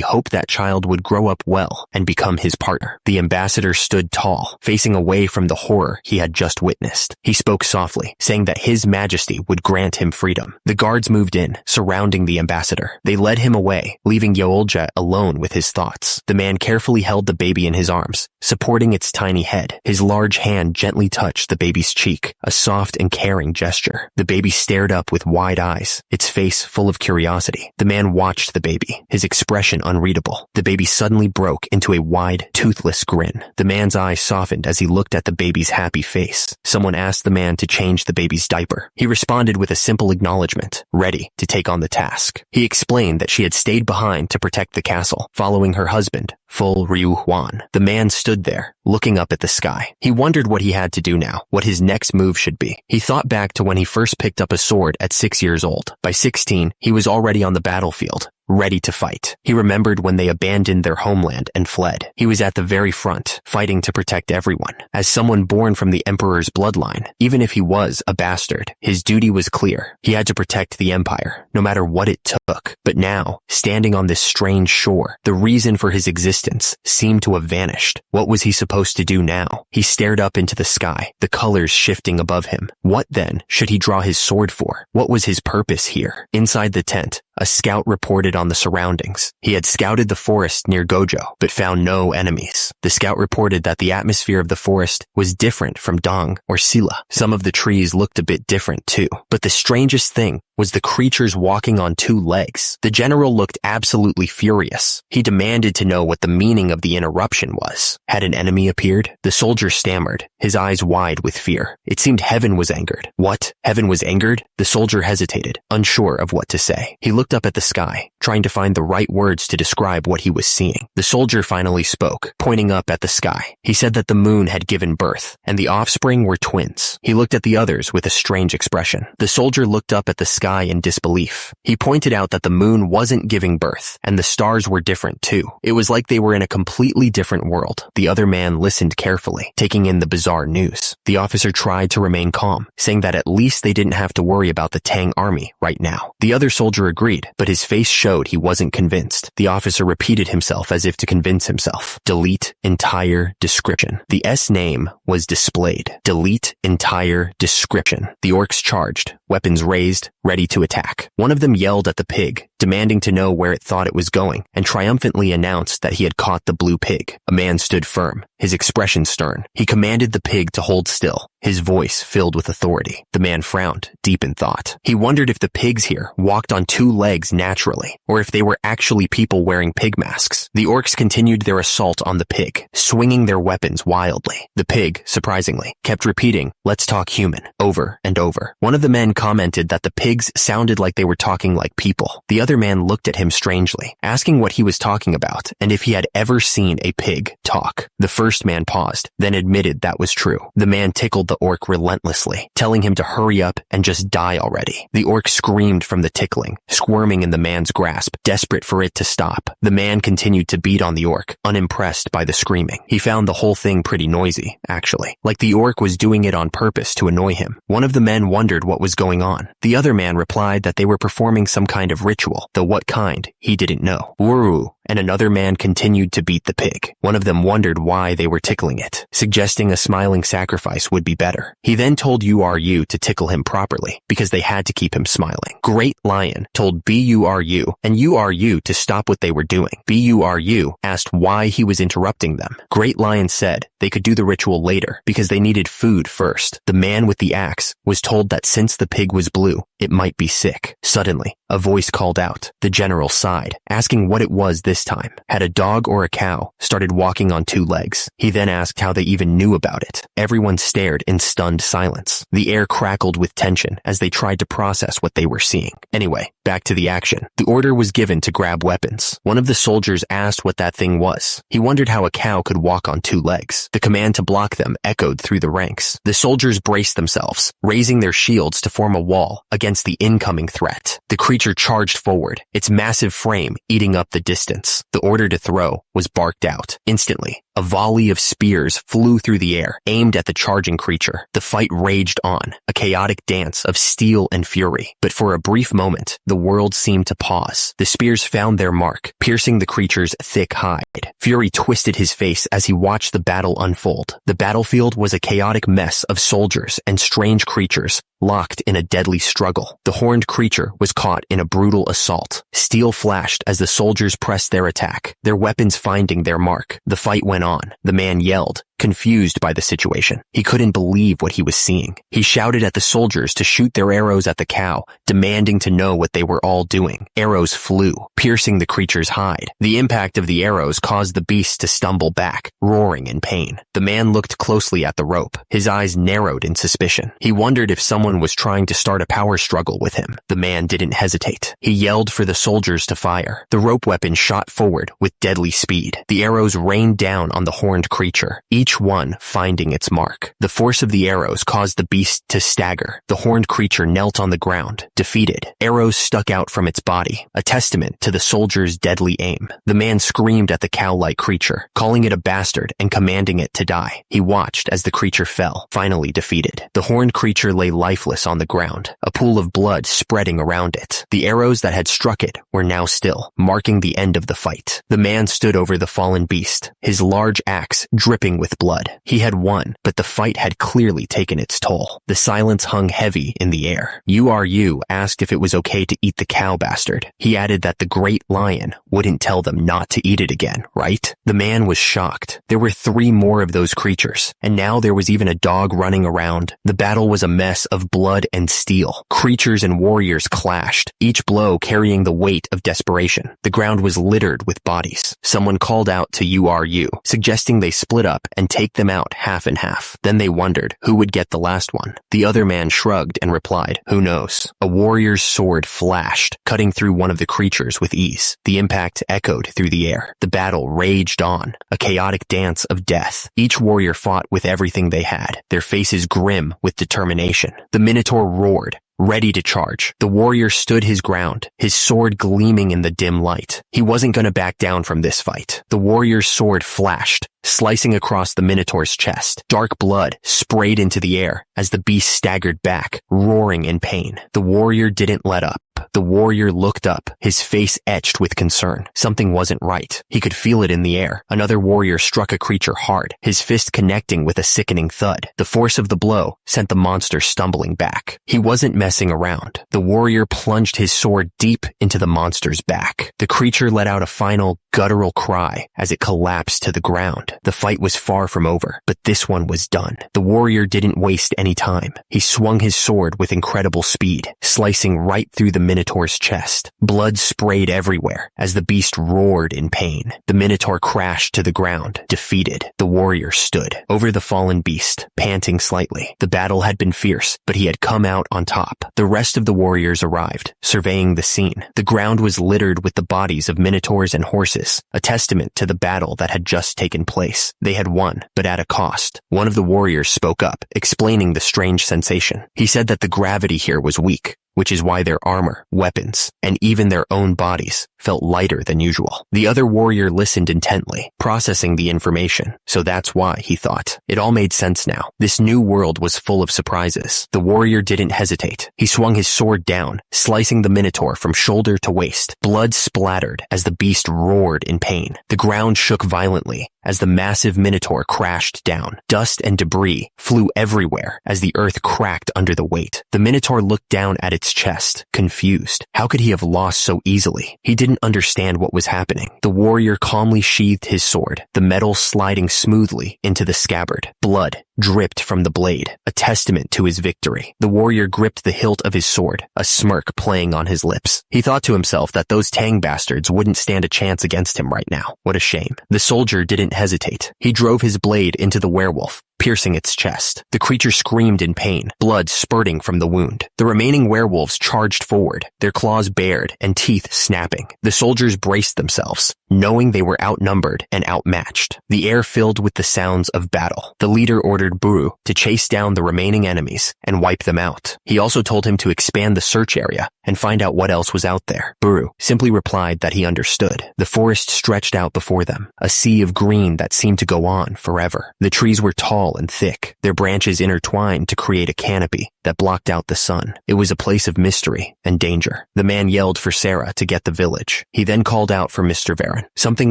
hoped that child would grow up well and become his partner. The ambassador stood tall, facing away from the horror he had just witnessed. He spoke softly, saying that His Majesty would grant him freedom. The guards moved in, surrounding the ambassador. They led him away, leaving Yahello alone with his thoughts. The man carefully held the baby in his arms, supporting its tiny head. His large hand gently touched the baby's cheek, a soft and caring gesture. The baby stared up with wide eyes, its face full of curiosity. The man watched the baby, his expression unreadable. The baby suddenly broke into a wide, toothless grin. The man's eyes softened as he looked at the baby's happy face. Someone asked the man to change the baby's diaper. He responded with a simple acknowledgement, ready to take on the task. He explained that she had stayed behind to protect the castle, following her husband, Full Ryu Huan. The man stood there, looking up at the sky. He wondered what he had to do now, what his next move should be. He thought back to when he first picked up a sword at 6 years old. By 16, he was already on the battlefield, ready to fight. He remembered when they abandoned their homeland and fled. He was at the very front, fighting to protect everyone. As someone born from the emperor's bloodline, even if he was a bastard, his duty was clear. He had to protect the empire, no matter what it took. But now, standing on this strange shore, the reason for his existence seemed to have vanished. What was he supposed to do now? He stared up into the sky, the colors shifting above him. What then should he draw his sword for? What was his purpose here? Inside the tent, a scout reported on the surroundings. He had scouted the forest near Gojo, but found no enemies. The scout reported that the atmosphere of the forest was different from Dong or Sila. Some of the trees looked a bit different too. But the strangest thing was the creatures walking on 2 legs. The general looked absolutely furious. He demanded to know what the meaning of the interruption was. Had an enemy appeared? The soldier stammered, his eyes wide with fear. It seemed heaven was angered. What? Heaven was angered? The soldier hesitated, unsure of what to say. He looked up at the sky, trying to find the right words to describe what he was seeing. The soldier finally spoke, pointing up at the sky. He said that the moon had given birth, and the offspring were twins. He looked at the others with a strange expression. The soldier looked up at the sky in disbelief. He pointed out that the moon wasn't giving birth, and the stars were different too. It was like they were in a completely different world. The other man listened carefully, taking in the bizarre news. The officer tried to remain calm, saying that at least they didn't have to worry about the Tang army right now. The other soldier agreed, but his face showed he wasn't convinced. The officer repeated himself as if to convince himself. Delete entire description. The S name was displayed. Delete entire description. The orcs charged, weapons raised, ready to attack. One of them yelled at the pig, demanding to know where it thought it was going, and triumphantly announced that he had caught the blue pig. A man stood firm, his expression stern. He commanded the pig to hold still, his voice filled with authority. The man frowned, deep in thought. He wondered if the pigs here walked on 2 legs naturally, or if they were actually people wearing pig masks. The orcs continued their assault on the pig, swinging their weapons wildly. The pig, surprisingly, kept repeating, "Let's talk human," over and over. One of the men commented that the pigs sounded like they were talking like people. The other man looked at him strangely, asking what he was talking about and if he had ever seen a pig talk. The first man paused, then admitted that was true. The man tickled the orc relentlessly, telling him to hurry up and just die already. The orc screamed from the tickling, squirming in the man's grasp, desperate for it to stop. The man continued to beat on the orc, unimpressed by the screaming. He found the whole thing pretty noisy, actually, like the orc was doing it on purpose to annoy him. One of the men wondered what was going on. The other man replied that they were performing some kind of ritual, though what kind, he didn't know. Woo! And another man continued to beat the pig. One of them wondered why they were tickling it, suggesting a smiling sacrifice would be better. He then told URU to tickle him properly, because they had to keep him smiling. Great Lion told BURU and URU to stop what they were doing. BURU asked why he was interrupting them. Great Lion said they could do the ritual later, because they needed food first. The man with the axe was told that since the pig was blue, it might be sick. Suddenly, a voice called out. The general sighed, asking what it was this time. Had a dog or a cow started walking on 2 legs? He then asked how they even knew about it. Everyone stared in stunned silence. The air crackled with tension as they tried to process what they were seeing. Anyway, back to the action. The order was given to grab weapons. One of the soldiers asked what that thing was. He wondered how a cow could walk on 2 legs. The command to block them echoed through the ranks. The soldiers braced themselves, raising their shields to form a wall against the incoming threat. The creature charged forward, its massive frame eating up the distance. The order to throw was barked out. Instantly, a volley of spears flew through the air, aimed at the charging creature. The fight raged on, a chaotic dance of steel and fury. But for a brief moment, the world seemed to pause. The spears found their mark, piercing the creature's thick hide. Fury twisted his face as he watched the battle unfold. The battlefield was a chaotic mess of soldiers and strange creatures, locked in a deadly struggle. The horned creature was caught in a brutal assault. Steel flashed as the soldiers pressed their attack, their weapons finding their mark. The fight went on. The man yelled, confused by the situation. He couldn't believe what he was seeing. He shouted at the soldiers to shoot their arrows at the cow, demanding to know what they were all doing. Arrows flew, piercing the creature's hide. The impact of the arrows caused the beast to stumble back, roaring in pain. The man looked closely at the rope. His eyes narrowed in suspicion. He wondered if someone was trying to start a power struggle with him. The man didn't hesitate. He yelled for the soldiers to fire. The rope weapon shot forward with deadly speed. The arrows rained down on the horned creature, each one finding its mark. The force of the arrows caused the beast to stagger. The horned creature knelt on the ground, defeated. Arrows stuck out from its body, a testament to the soldier's deadly aim. The man screamed at the cow-like creature, calling it a bastard and commanding it to die. He watched as the creature fell, finally defeated. The horned creature lay lifeless on the ground, a pool of blood spreading around it. The arrows that had struck it were now still, marking the end of the fight. The man stood over the fallen beast, his large axe dripping with blood. He had won, but the fight had clearly taken its toll. The silence hung heavy in the air. URU asked if it was okay to eat the cow bastard. He added that the great lion wouldn't tell them not to eat it again, right? The man was shocked. There were 3 more of those creatures, and now there was even a dog running around. The battle was a mess of blood and steel. Creatures and warriors clashed, each blow carrying the weight of desperation. The ground was littered with bodies. Someone called out to URU, suggesting they split up and take them out half and half. Then they wondered who would get the last one. The other man shrugged and replied, "Who knows?" A warrior's sword flashed, cutting through one of the creatures with ease. The impact echoed through the air. The battle raged on, a chaotic dance of death. Each warrior fought with everything they had, their faces grim with determination. The Minotaur roared, ready to charge. The warrior stood his ground, his sword gleaming in the dim light. He wasn't going to back down from this fight. The warrior's sword flashed, slicing across the Minotaur's chest. Dark blood sprayed into the air as the beast staggered back, roaring in pain. The warrior didn't let up. The warrior looked up, his face etched with concern. Something wasn't right. He could feel it in the air. Another warrior struck a creature hard, his fist connecting with a sickening thud. The force of the blow sent the monster stumbling back. He wasn't messing around. The warrior plunged his sword deep into the monster's back. The creature let out a final, guttural cry as it collapsed to the ground. The fight was far from over, but this one was done. The warrior didn't waste any time. He swung his sword with incredible speed, slicing right through the Minotaur's chest. Blood sprayed everywhere as the beast roared in pain. The Minotaur crashed to the ground, defeated. The warrior stood over the fallen beast, panting slightly. The battle had been fierce, but he had come out on top. The rest of the warriors arrived, surveying the scene. The ground was littered with the bodies of Minotaurs and horses, a testament to the battle that had just taken place. They had won, but at a cost. One of the warriors spoke up, explaining the strange sensation. He said that the gravity here was weak, which is why their armor, weapons, and even their own bodies felt lighter than usual. The other warrior listened intently, processing the information. So that's why, he thought. It all made sense now. This new world was full of surprises. The warrior didn't hesitate. He swung his sword down, slicing the Minotaur from shoulder to waist. Blood splattered as the beast roared in pain. The ground shook violently as the massive Minotaur crashed down. Dust and debris flew everywhere as the earth cracked under the weight. The Minotaur looked down at its chest, confused. How could he have lost so easily? He didn't understand what was happening. The warrior calmly sheathed his sword, the metal sliding smoothly into the scabbard. Blood dripped from the blade, a testament to his victory. The warrior gripped the hilt of his sword, a smirk playing on his lips. He thought to himself that those Tang bastards wouldn't stand a chance against him right now. What a shame. The soldier didn't hesitate. He drove his blade into the werewolf, piercing its chest. The creature screamed in pain, blood spurting from the wound. The remaining werewolves charged forward, their claws bared and teeth snapping. The soldiers braced themselves, knowing they were outnumbered and outmatched. The air filled with the sounds of battle. The leader ordered Buru to chase down the remaining enemies and wipe them out. He also told him to expand the search area and find out what else was out there. Buru simply replied that he understood. The forest stretched out before them, a sea of green that seemed to go on forever. The trees were tall and thick, their branches intertwined to create a canopy that blocked out the sun. It was a place of mystery and danger. The man yelled for Sarah to get the village. He then called out for Mr. Varen. Something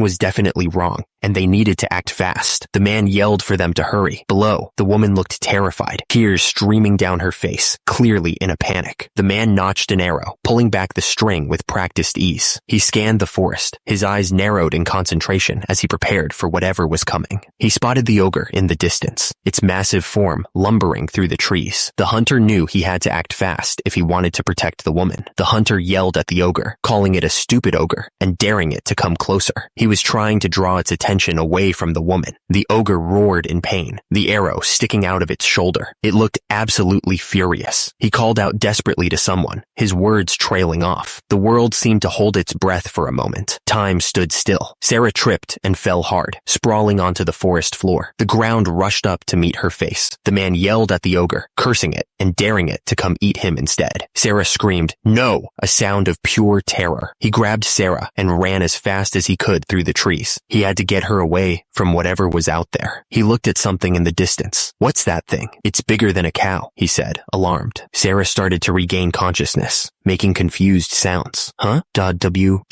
was definitely wrong, and they needed to act fast. The man yelled for them to hurry. Below, the woman looked terrified, tears streaming down her face, clearly in a panic. The man notched an arrow, pulling back the string with practiced ease. He scanned the forest, his eyes narrowed in concentration as he prepared for whatever was coming. He spotted the ogre in the distance, its massive form lumbering through the trees. The hunter knew he had to act fast if he wanted to protect the woman. The hunter yelled at the ogre, calling it a stupid ogre and daring it to come closer. He was trying to draw its attention away from the woman. The ogre roared in pain, the arrow sticking out of its shoulder. It looked absolutely furious. He called out desperately to someone, his words trailing off. The world seemed to hold its breath for a moment. Time stood still. Sarah tripped and fell hard, sprawling onto the forest floor. The ground rushed up to meet her face. The man yelled at the ogre, cursing it and daring it to come eat him instead. Sarah screamed, "No!" a sound of pure terror. He grabbed Sarah and ran as fast as he could through the trees. He had to get get her away from whatever was out there. He looked at something in the distance. What's that thing? It's bigger than a cow, he said, alarmed. Sarah started to regain consciousness, making confused sounds. Huh? W,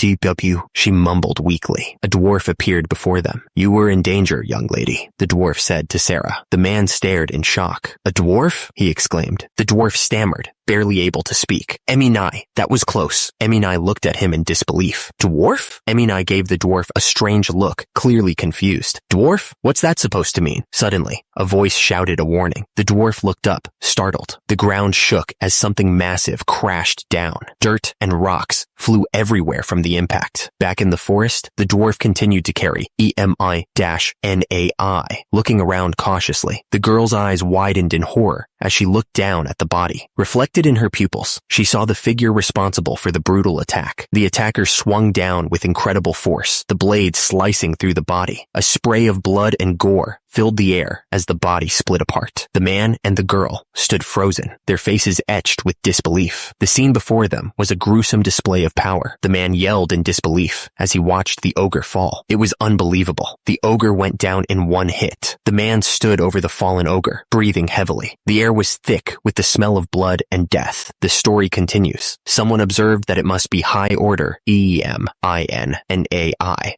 she mumbled weakly. A dwarf appeared before them. You were in danger, young lady, the dwarf said to Sarah. The man stared in shock. A dwarf? He exclaimed. The dwarf stammered, barely able to speak. Eminai, that was close. Eminai looked at him in disbelief. Dwarf? Eminai gave the dwarf a strange look, clearly confused. Dwarf? What's that supposed to mean? Suddenly, a voice shouted a warning. The dwarf looked up, startled. The ground shook as something massive crashed down. Dirt and rocks flew everywhere from the impact. Back in the forest, the dwarf continued to carry EMI-NAI, looking around cautiously. The girl's eyes widened in horror as she looked down at the body. Reflected in her pupils, she saw the figure responsible for the brutal attack. The attacker swung down with incredible force, the blade slicing through the body. A spray of blood and gore filled the air as the body split apart. The man and the girl stood frozen, their faces etched with disbelief. The scene before them was a gruesome display of power. The man yelled in disbelief as he watched the ogre fall. It was unbelievable. The ogre went down in one hit. The man stood over the fallen ogre, breathing heavily. The air was thick with the smell of blood and death. The story continues. Someone observed that it must be high order, EMINNAI,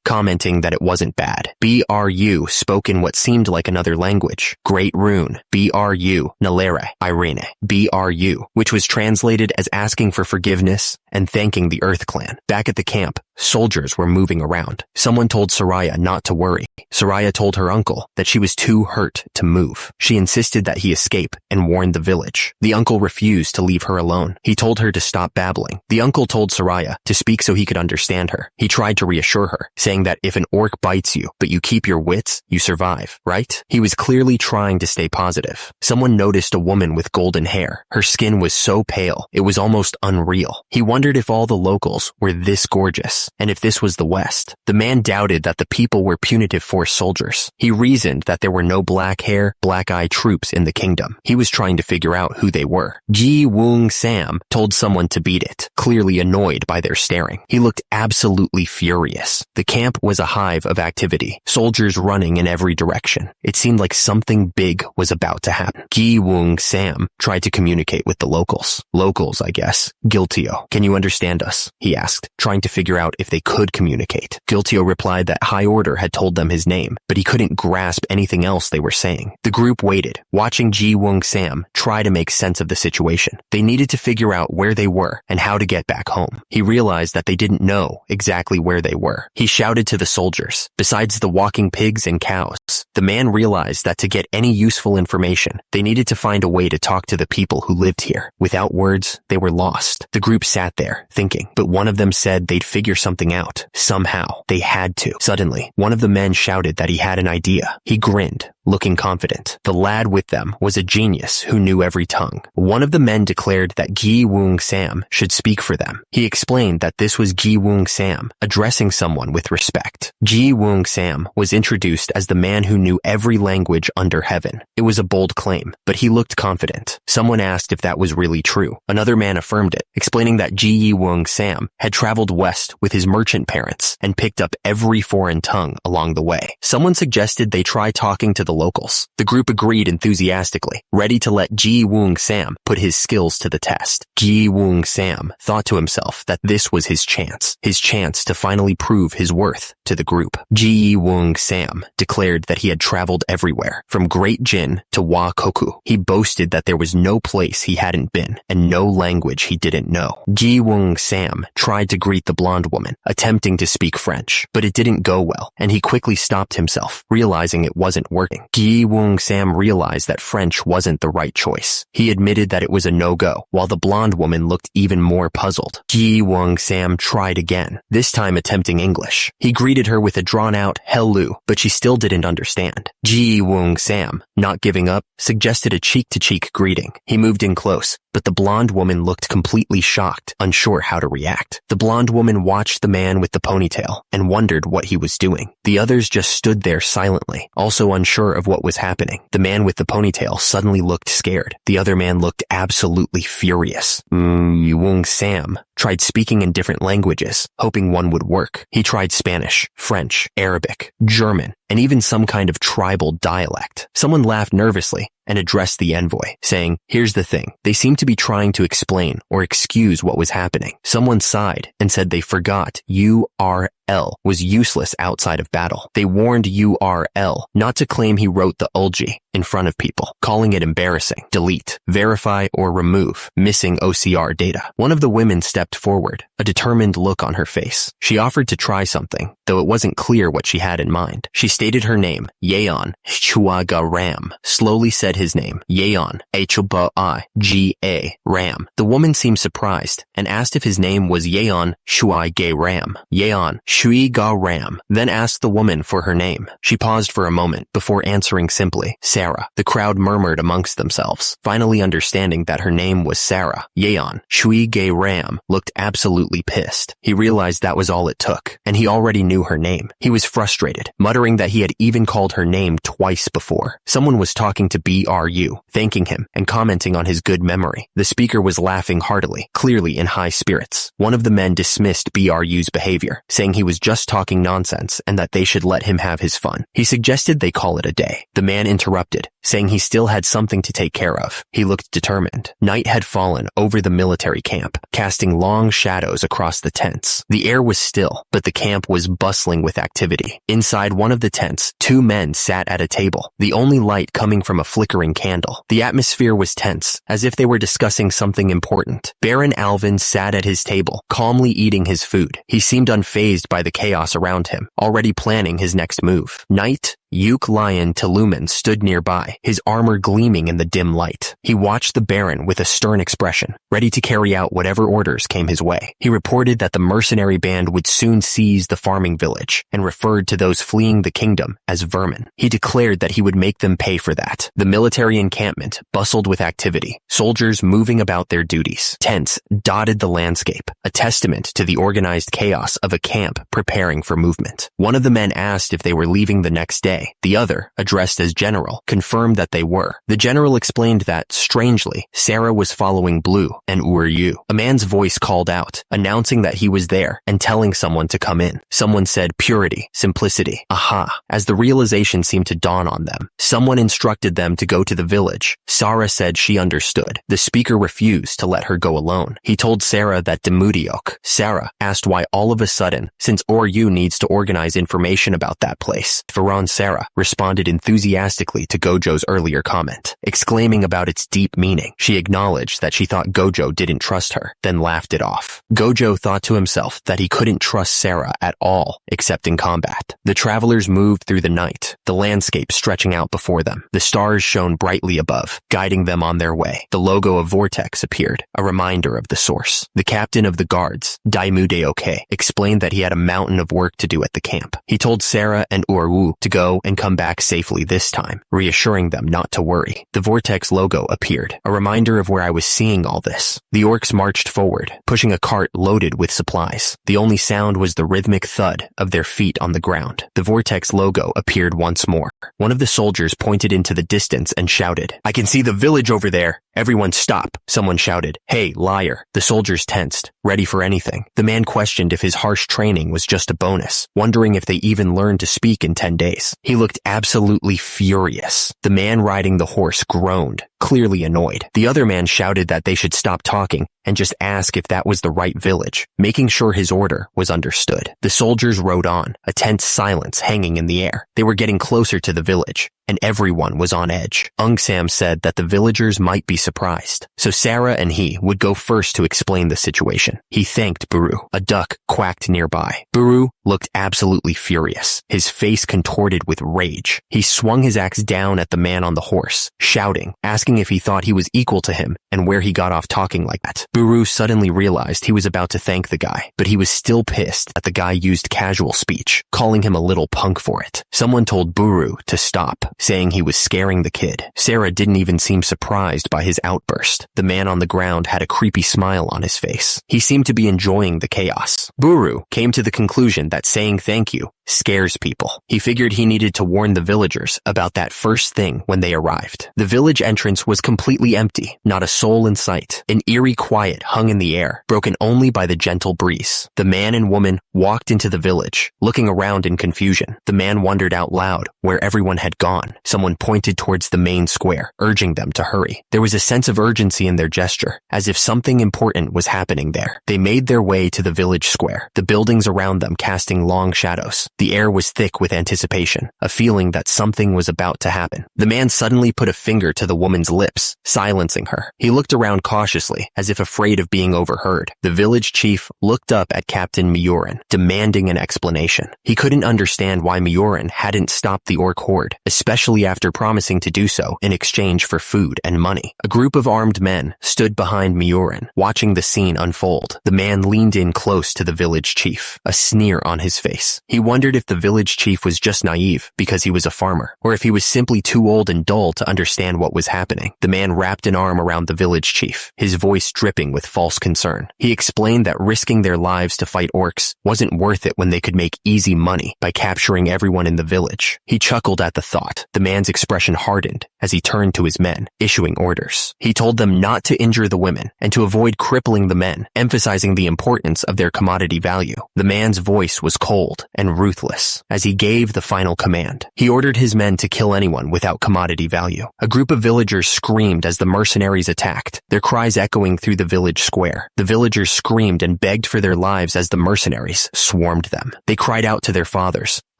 commenting that it wasn't bad. BRU spoke in what seemed like another language. Great Rune, BRU, Nalere, Irene, BRU, which was translated as asking for forgiveness and thanking the Earth Clan. Back at the camp, soldiers were moving around. Someone told Saraya not to worry. Saraya told her uncle that she was too hurt to move. She insisted that he escape and warned the village. The uncle refused to leave her alone. He told her to stop babbling. The uncle told Saraya to speak so he could understand her. He tried to reassure her, saying that if an orc bites you, but you keep your wits, you survive, right? He was clearly trying to stay positive. Someone noticed a woman with golden hair. Her skin was so pale, it was almost unreal. He wondered if all the locals were this gorgeous, and if this was the West. The man doubted that the people were punitive force soldiers. He reasoned that there were no black hair, black eye troops in the kingdom. He was trying to figure out who they were. Ji Woong Sam told someone to beat it, clearly annoyed by their staring. He looked absolutely furious. The camp was a hive of activity, soldiers running in every direction. It seemed like something big was about to happen. Ji Woong Sam tried to communicate with the locals. Locals, I guess. Guiltio, can you understand us? He asked, trying to figure out if they could communicate. Guiltio replied that High Order had told them his name, but he couldn't grasp anything else they were saying. The group waited, watching Ji Woong Sam try to make sense of the situation. They needed to figure out where they were and how to get back home. He realized that they didn't know exactly where they were. He shouted to the soldiers. Besides the walking pigs and cows, the man realized that to get any useful information, they needed to find a way to talk to the people who lived here. Without words, they were lost. The group sat there, thinking, but one of them said they'd figure something out. Somehow, they had to. Suddenly, one of the men shouted that he had an idea. He grinned, looking confident. The lad with them was a genius who knew every tongue. One of the men declared that Ji Woong Sam should speak for them. He explained that this was Ji Woong Sam, addressing someone with respect. Ji Woong Sam was introduced as the man who knew every language under heaven. It was a bold claim, but he looked confident. Someone asked if that was really true. Another man affirmed it, explaining that Ji Woong Sam had traveled west with his merchant parents and picked up every foreign tongue along the way. Someone suggested they try talking to the locals. The group agreed enthusiastically, ready to let Ji Woong Sam put his skills to the test. Ji Woong Sam thought to himself that this was his chance to finally prove his worth to the group. Ji Woong Sam declared that he had traveled everywhere, from Great Jin to Wa Koku. He boasted that there was no place he hadn't been, and no language he didn't know. Ji Woong Sam tried to greet the blonde woman, attempting to speak French, but it didn't go well, and he quickly stopped himself, realizing it wasn't working. Ji Woong Sam realized that French wasn't the right choice. He admitted that it was a no-go, while the blonde woman looked even more puzzled. Ji Woong Sam tried again, this time attempting English. He greeted her with a drawn-out hello, but she still didn't understand. Ji Woong Sam, not giving up, suggested a cheek-to-cheek greeting. He moved in close, but the blonde woman looked completely shocked, unsure how to react. The blonde woman watched the man with the ponytail and wondered what he was doing. The others just stood there silently, also unsure unsure of what was happening. The man with the ponytail suddenly looked scared. The other man looked absolutely furious. Wung Sam tried speaking in different languages, hoping one would work. He tried Spanish, French, Arabic, German, and even some kind of tribal dialect. Someone laughed nervously and addressed the envoy, saying, "Here's the thing. They seemed to be trying to explain or excuse what was happening." Someone sighed and said they forgot URL was useless outside of battle. They warned URL not to claim he wrote the ulji in front of people, calling it embarrassing. Delete, verify, or remove missing OCR data. One of the women stepped forward, a determined look on her face. She offered to try something, though it wasn't clear what she had in mind. She stated her name, Yeon Chuaga Ram, slowly said his name, Yeon H-B-I-G-A Ram. The woman seemed surprised and asked if his name was Yeon Shuai Ram. Yeon Shui Ga Ram, then asked the woman for her name. She paused for a moment before answering simply, Sarah. The crowd murmured amongst themselves, finally understanding that her name was Sarah. Yeon Shui Ga Ram looked absolutely pissed. He realized that was all it took, and he already knew her name. He was frustrated, muttering that he had even called her name twice before. Someone was talking to BRU, thanking him and commenting on his good memory. The speaker was laughing heartily, clearly in high spirits. One of the men dismissed BRU's behavior, saying he was just talking nonsense and that they should let him have his fun. He suggested they call it a day. The man interrupted, saying he still had something to take care of. He looked determined. Night had fallen over the military camp, casting long shadows across the tents. The air was still, but the camp was bustling with activity. Inside one of the tents, two men sat at a table, the only light coming from a flickering candle. The atmosphere was tense, as if they were discussing something important. Baron Alvin sat at his table, calmly eating his food. He seemed unfazed by the chaos around him, already planning his next move. Night, Yuk Lion Teluman stood nearby, his armor gleaming in the dim light. He watched the Baron with a stern expression, ready to carry out whatever orders came his way. He reported that the mercenary band would soon seize the farming village, and referred to those fleeing the kingdom as vermin. He declared that he would make them pay for that. The military encampment bustled with activity, soldiers moving about their duties. Tents dotted the landscape, a testament to the organized chaos of a camp preparing for movement. One of the men asked if they were leaving the next day. The other, addressed as General, confirmed that they were. The general explained that, strangely, Sarah was following Blue and Yu. A man's voice called out, announcing that he was there and telling someone to come in. Someone said purity, simplicity, aha, as the realization seemed to dawn on them. Someone instructed them to go to the village. Sarah said she understood. The speaker refused to let her go alone. He told Sarah that Demudiok. Sarah asked why all of a sudden, since Yu needs to organize information about that place. Faran Sarah responded enthusiastically to Gojo's earlier comment, exclaiming about its deep meaning. She acknowledged that she thought Gojo didn't trust her, then laughed it off. Gojo thought to himself that he couldn't trust Sarah at all, except in combat. The travelers moved through the night, the landscape stretching out before them. The stars shone brightly above, guiding them on their way. The logo of Vortex appeared, a reminder of the source. The captain of the guards, Daimudeoke, explained that he had a mountain of work to do at the camp. He told Sarah and Wu to go and come back safely this time, reassuring them not to worry. The Vortex logo appeared, a reminder of where I was seeing all this. The orcs marched forward, pushing a cart loaded with supplies. The only sound was the rhythmic thud of their feet on the ground. The Vortex logo appeared once more. One of the soldiers pointed into the distance and shouted, "I can see the village over there." "Everyone stop," someone shouted. "Hey, liar." The soldiers tensed, ready for anything. The man questioned if his harsh training was just a bonus, wondering if they even learned to speak in 10 days. He looked absolutely furious. The man riding the horse groaned, clearly annoyed. The other man shouted that they should stop talking and just ask if that was the right village, making sure his order was understood. The soldiers rode on, a tense silence hanging in the air. They were getting closer to the village, and everyone was on edge. Sam said that the villagers might be surprised, so Sarah and he would go first to explain the situation. He thanked Buru. A duck quacked nearby. Buru looked absolutely furious, his face contorted with rage. He swung his axe down at the man on the horse, shouting, asking if he thought he was equal to him and where he got off talking like that. Buru suddenly realized he was about to thank the guy, but he was still pissed that the guy used casual speech, calling him a little punk for it. Someone told Buru to stop, saying he was scaring the kid. Sarah didn't even seem surprised by his outburst. The man on the ground had a creepy smile on his face. He seemed to be enjoying the chaos. Buru came to the conclusion that saying thank you scares people. He figured he needed to warn the villagers about that first thing when they arrived. The village entrance was completely empty, not a soul in sight. An eerie quiet hung in the air, broken only by the gentle breeze. The man and woman walked into the village, looking around in confusion. The man wondered out loud where everyone had gone. Someone pointed towards the main square, urging them to hurry. There was a sense of urgency in their gesture, as if something important was happening there. They made their way to the village square, the buildings around them casting long shadows. The air was thick with anticipation, a feeling that something was about to happen. The man suddenly put a finger to the woman's lips, silencing her. He looked around cautiously, as if afraid of being overheard. The village chief looked up at Captain Mioran, demanding an explanation. He couldn't understand why Mioran hadn't stopped the orc horde, especially after promising to do so in exchange for food and money. A group of armed men stood behind Mioran, watching the scene unfold. The man leaned in close to the village chief, a sneer on his face. He wondered if the village chief was just naive because he was a farmer, or if he was simply too old and dull to understand what was happening. The man wrapped an arm around the village chief, his voice dripping with false concern. He explained that risking their lives to fight orcs wasn't worth it when they could make easy money by capturing everyone in the village. He chuckled at the thought. The man's expression hardened as he turned to his men, issuing orders. He told them not to injure the women and to avoid crippling the men, emphasizing the importance of their commodity value. The man's voice was cold and ruthless as he gave the final command. He ordered his men to kill anyone without commodity value. A group of villagers screamed as the mercenaries attacked, their cries echoing through the village square. The villagers screamed and begged for their lives as the mercenaries swarmed them. They cried out to their fathers,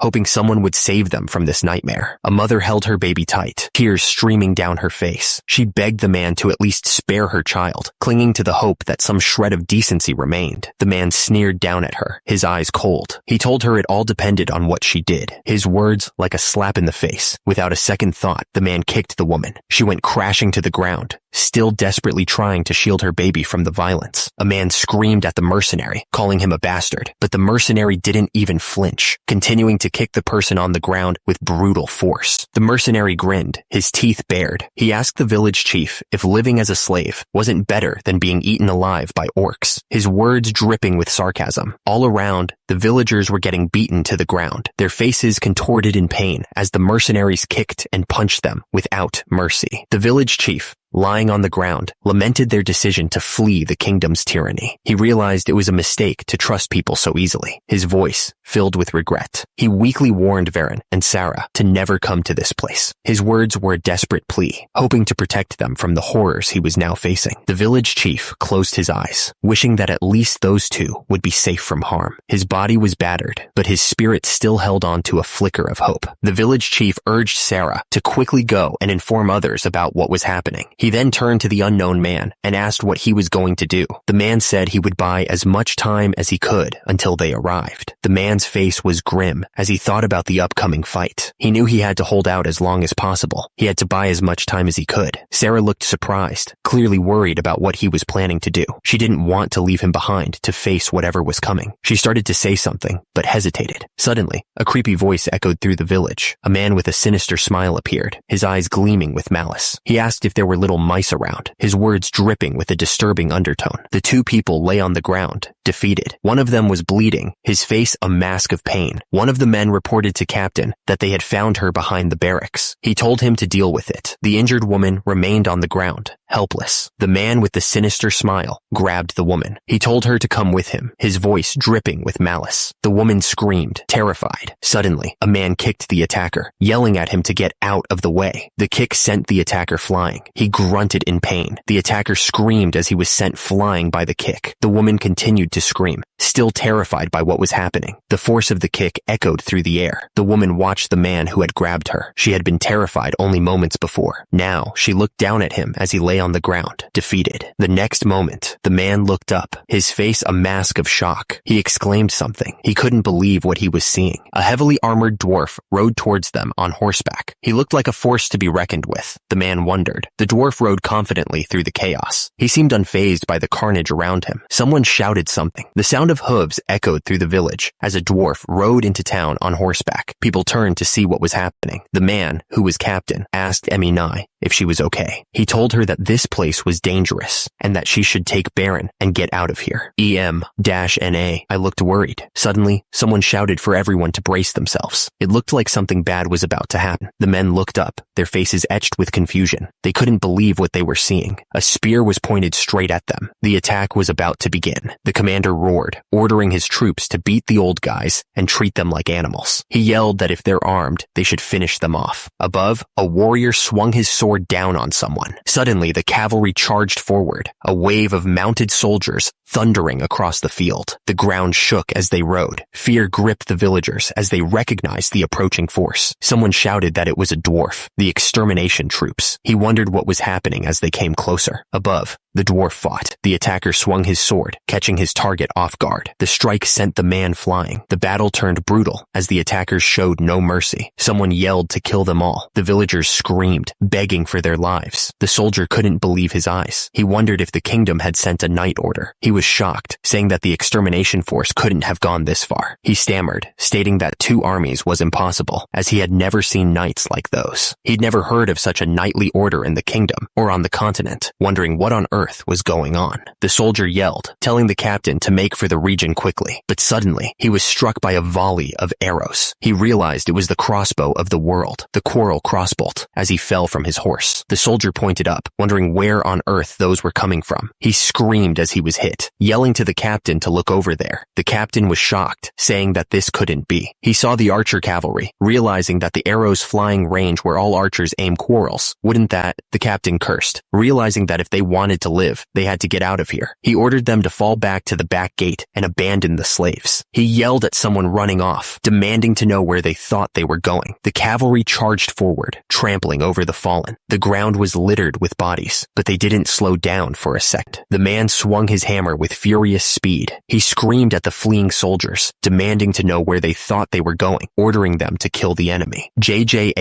hoping someone would save them from this nightmare. A mother held her baby tight, tears streaming down her face. She begged the man to at least spare her child, clinging to the hope that some shred of decency remained. The man sneered down at her, his eyes cold. He told her it all depended on what she did, his words like a slap in the face. Without a second thought, the man kicked the woman. She went crashing to the ground, still desperately trying to shield her baby from the violence. A man screamed at the mercenary, calling him a bastard, but the mercenary didn't even flinch, continuing to kick the person on the ground with brutal force. The mercenary grinned, his teeth bared. He asked the village chief if living as a slave wasn't better than being eaten alive by orcs, his words dripping with sarcasm. All around, the villagers were getting beaten to the ground, their faces contorted in pain as the mercenaries kicked and punched them without mercy. The village chief, lying on the ground, lamented their decision to flee the kingdom's tyranny. He realized it was a mistake to trust people so easily, his voice filled with regret. He weakly warned Varen and Sarah to never come to this place. His words were a desperate plea, hoping to protect them from the horrors he was now facing. The village chief closed his eyes, wishing that at least those two would be safe from harm. His body was battered, but his spirit still held on to a flicker of hope. The village chief urged Sarah to quickly go and inform others about what was happening. He then turned to the unknown man and asked what he was going to do. The man said he would buy as much time as he could until they arrived. The man's face was grim as he thought about the upcoming fight. He knew he had to hold out as long as possible. He had to buy as much time as he could. Sarah looked surprised, clearly worried about what he was planning to do. She didn't want to leave him behind to face whatever was coming. She started to say something, but hesitated. Suddenly, a creepy voice echoed through the village. A man with a sinister smile appeared, his eyes gleaming with malice. He asked if there were little mice around, his words dripping with a disturbing undertone. The two people lay on the ground, defeated. One of them was bleeding, his face a mask of pain. One of the men reported to Captain that they had found her behind the barracks. He told him to deal with it. The injured woman remained on the ground, helpless. The man with the sinister smile grabbed the woman. He told her to come with him, his voice dripping with malice. The woman screamed, terrified. Suddenly, a man kicked the attacker, yelling at him to get out of the way. The kick sent the attacker flying. He grunted in pain. The attacker screamed as he was sent flying by the kick. The woman continued to scream, still terrified by what was happening. The force of the kick echoed through the air. The woman watched the man who had grabbed her. She had been terrified only moments before. Now, she looked down at him as he lay on the ground, defeated. The next moment, the man looked up, his face a mask of shock. He exclaimed something. He couldn't believe what he was seeing. A heavily armored dwarf rode towards them on horseback. He looked like a force to be reckoned with. The man wondered. The dwarf rode confidently through the chaos. He seemed unfazed by the carnage around him. Someone shouted something something. The sound of hooves echoed through the village as a dwarf rode into town on horseback. People turned to see what was happening. The man, who was captain, asked Eminai if she was okay. He told her that this place was dangerous and that she should take Baron and get out of here. EM-NA. I looked worried. Suddenly, someone shouted for everyone to brace themselves. It looked like something bad was about to happen. The men looked up, their faces etched with confusion. They couldn't believe what they were seeing. A spear was pointed straight at them. The attack was about to begin. The commander roared, ordering his troops to beat the old guys and treat them like animals. He yelled that if they're armed, they should finish them off. Above, a warrior swung his sword down on someone. Suddenly, the cavalry charged forward, a wave of mounted soldiers thundering across the field. The ground shook as they rode. Fear gripped the villagers as they recognized the approaching force. Someone shouted that it was a dwarf, the extermination troops. He wondered what was happening as they came closer. Above, the dwarf fought. The attacker swung his sword, catching his target off guard. The strike sent the man flying. The battle turned brutal as the attackers showed no mercy. Someone yelled to kill them all. The villagers screamed, begging for their lives. The soldier couldn't believe his eyes. He wondered if the kingdom had sent a night order. He was shocked, saying that the extermination force couldn't have gone this far. He stammered, stating that 2 armies was impossible, as he had never seen knights like those. He'd never heard of such a knightly order in the kingdom or on the continent, wondering what on earth was going on. The soldier yelled, telling the captain to make for the region quickly, but suddenly he was struck by a volley of arrows. He realized it was the crossbow of the world, the quarrel crossbolt, as he fell from his horse. The soldier pointed up, wondering where on earth those were coming from. He screamed as he was hit, yelling to the captain to look over there. The captain was shocked, saying that this couldn't be. He saw the archer cavalry, realizing that the arrows flying range where all archers aim quarrels. Wouldn't that? The captain cursed, realizing that if they wanted to live, they had to get out of here. He ordered them to fall back to the back gate and abandon the slaves. He yelled at someone running off, demanding to know where they thought they were going. The cavalry charged forward, trampling over the fallen. The ground was littered with bodies, but they didn't slow down for a second. The man swung his hammer with furious speed. He screamed at the fleeing soldiers, demanding to know where they thought they were going, ordering them to kill the enemy. JJALTUNG's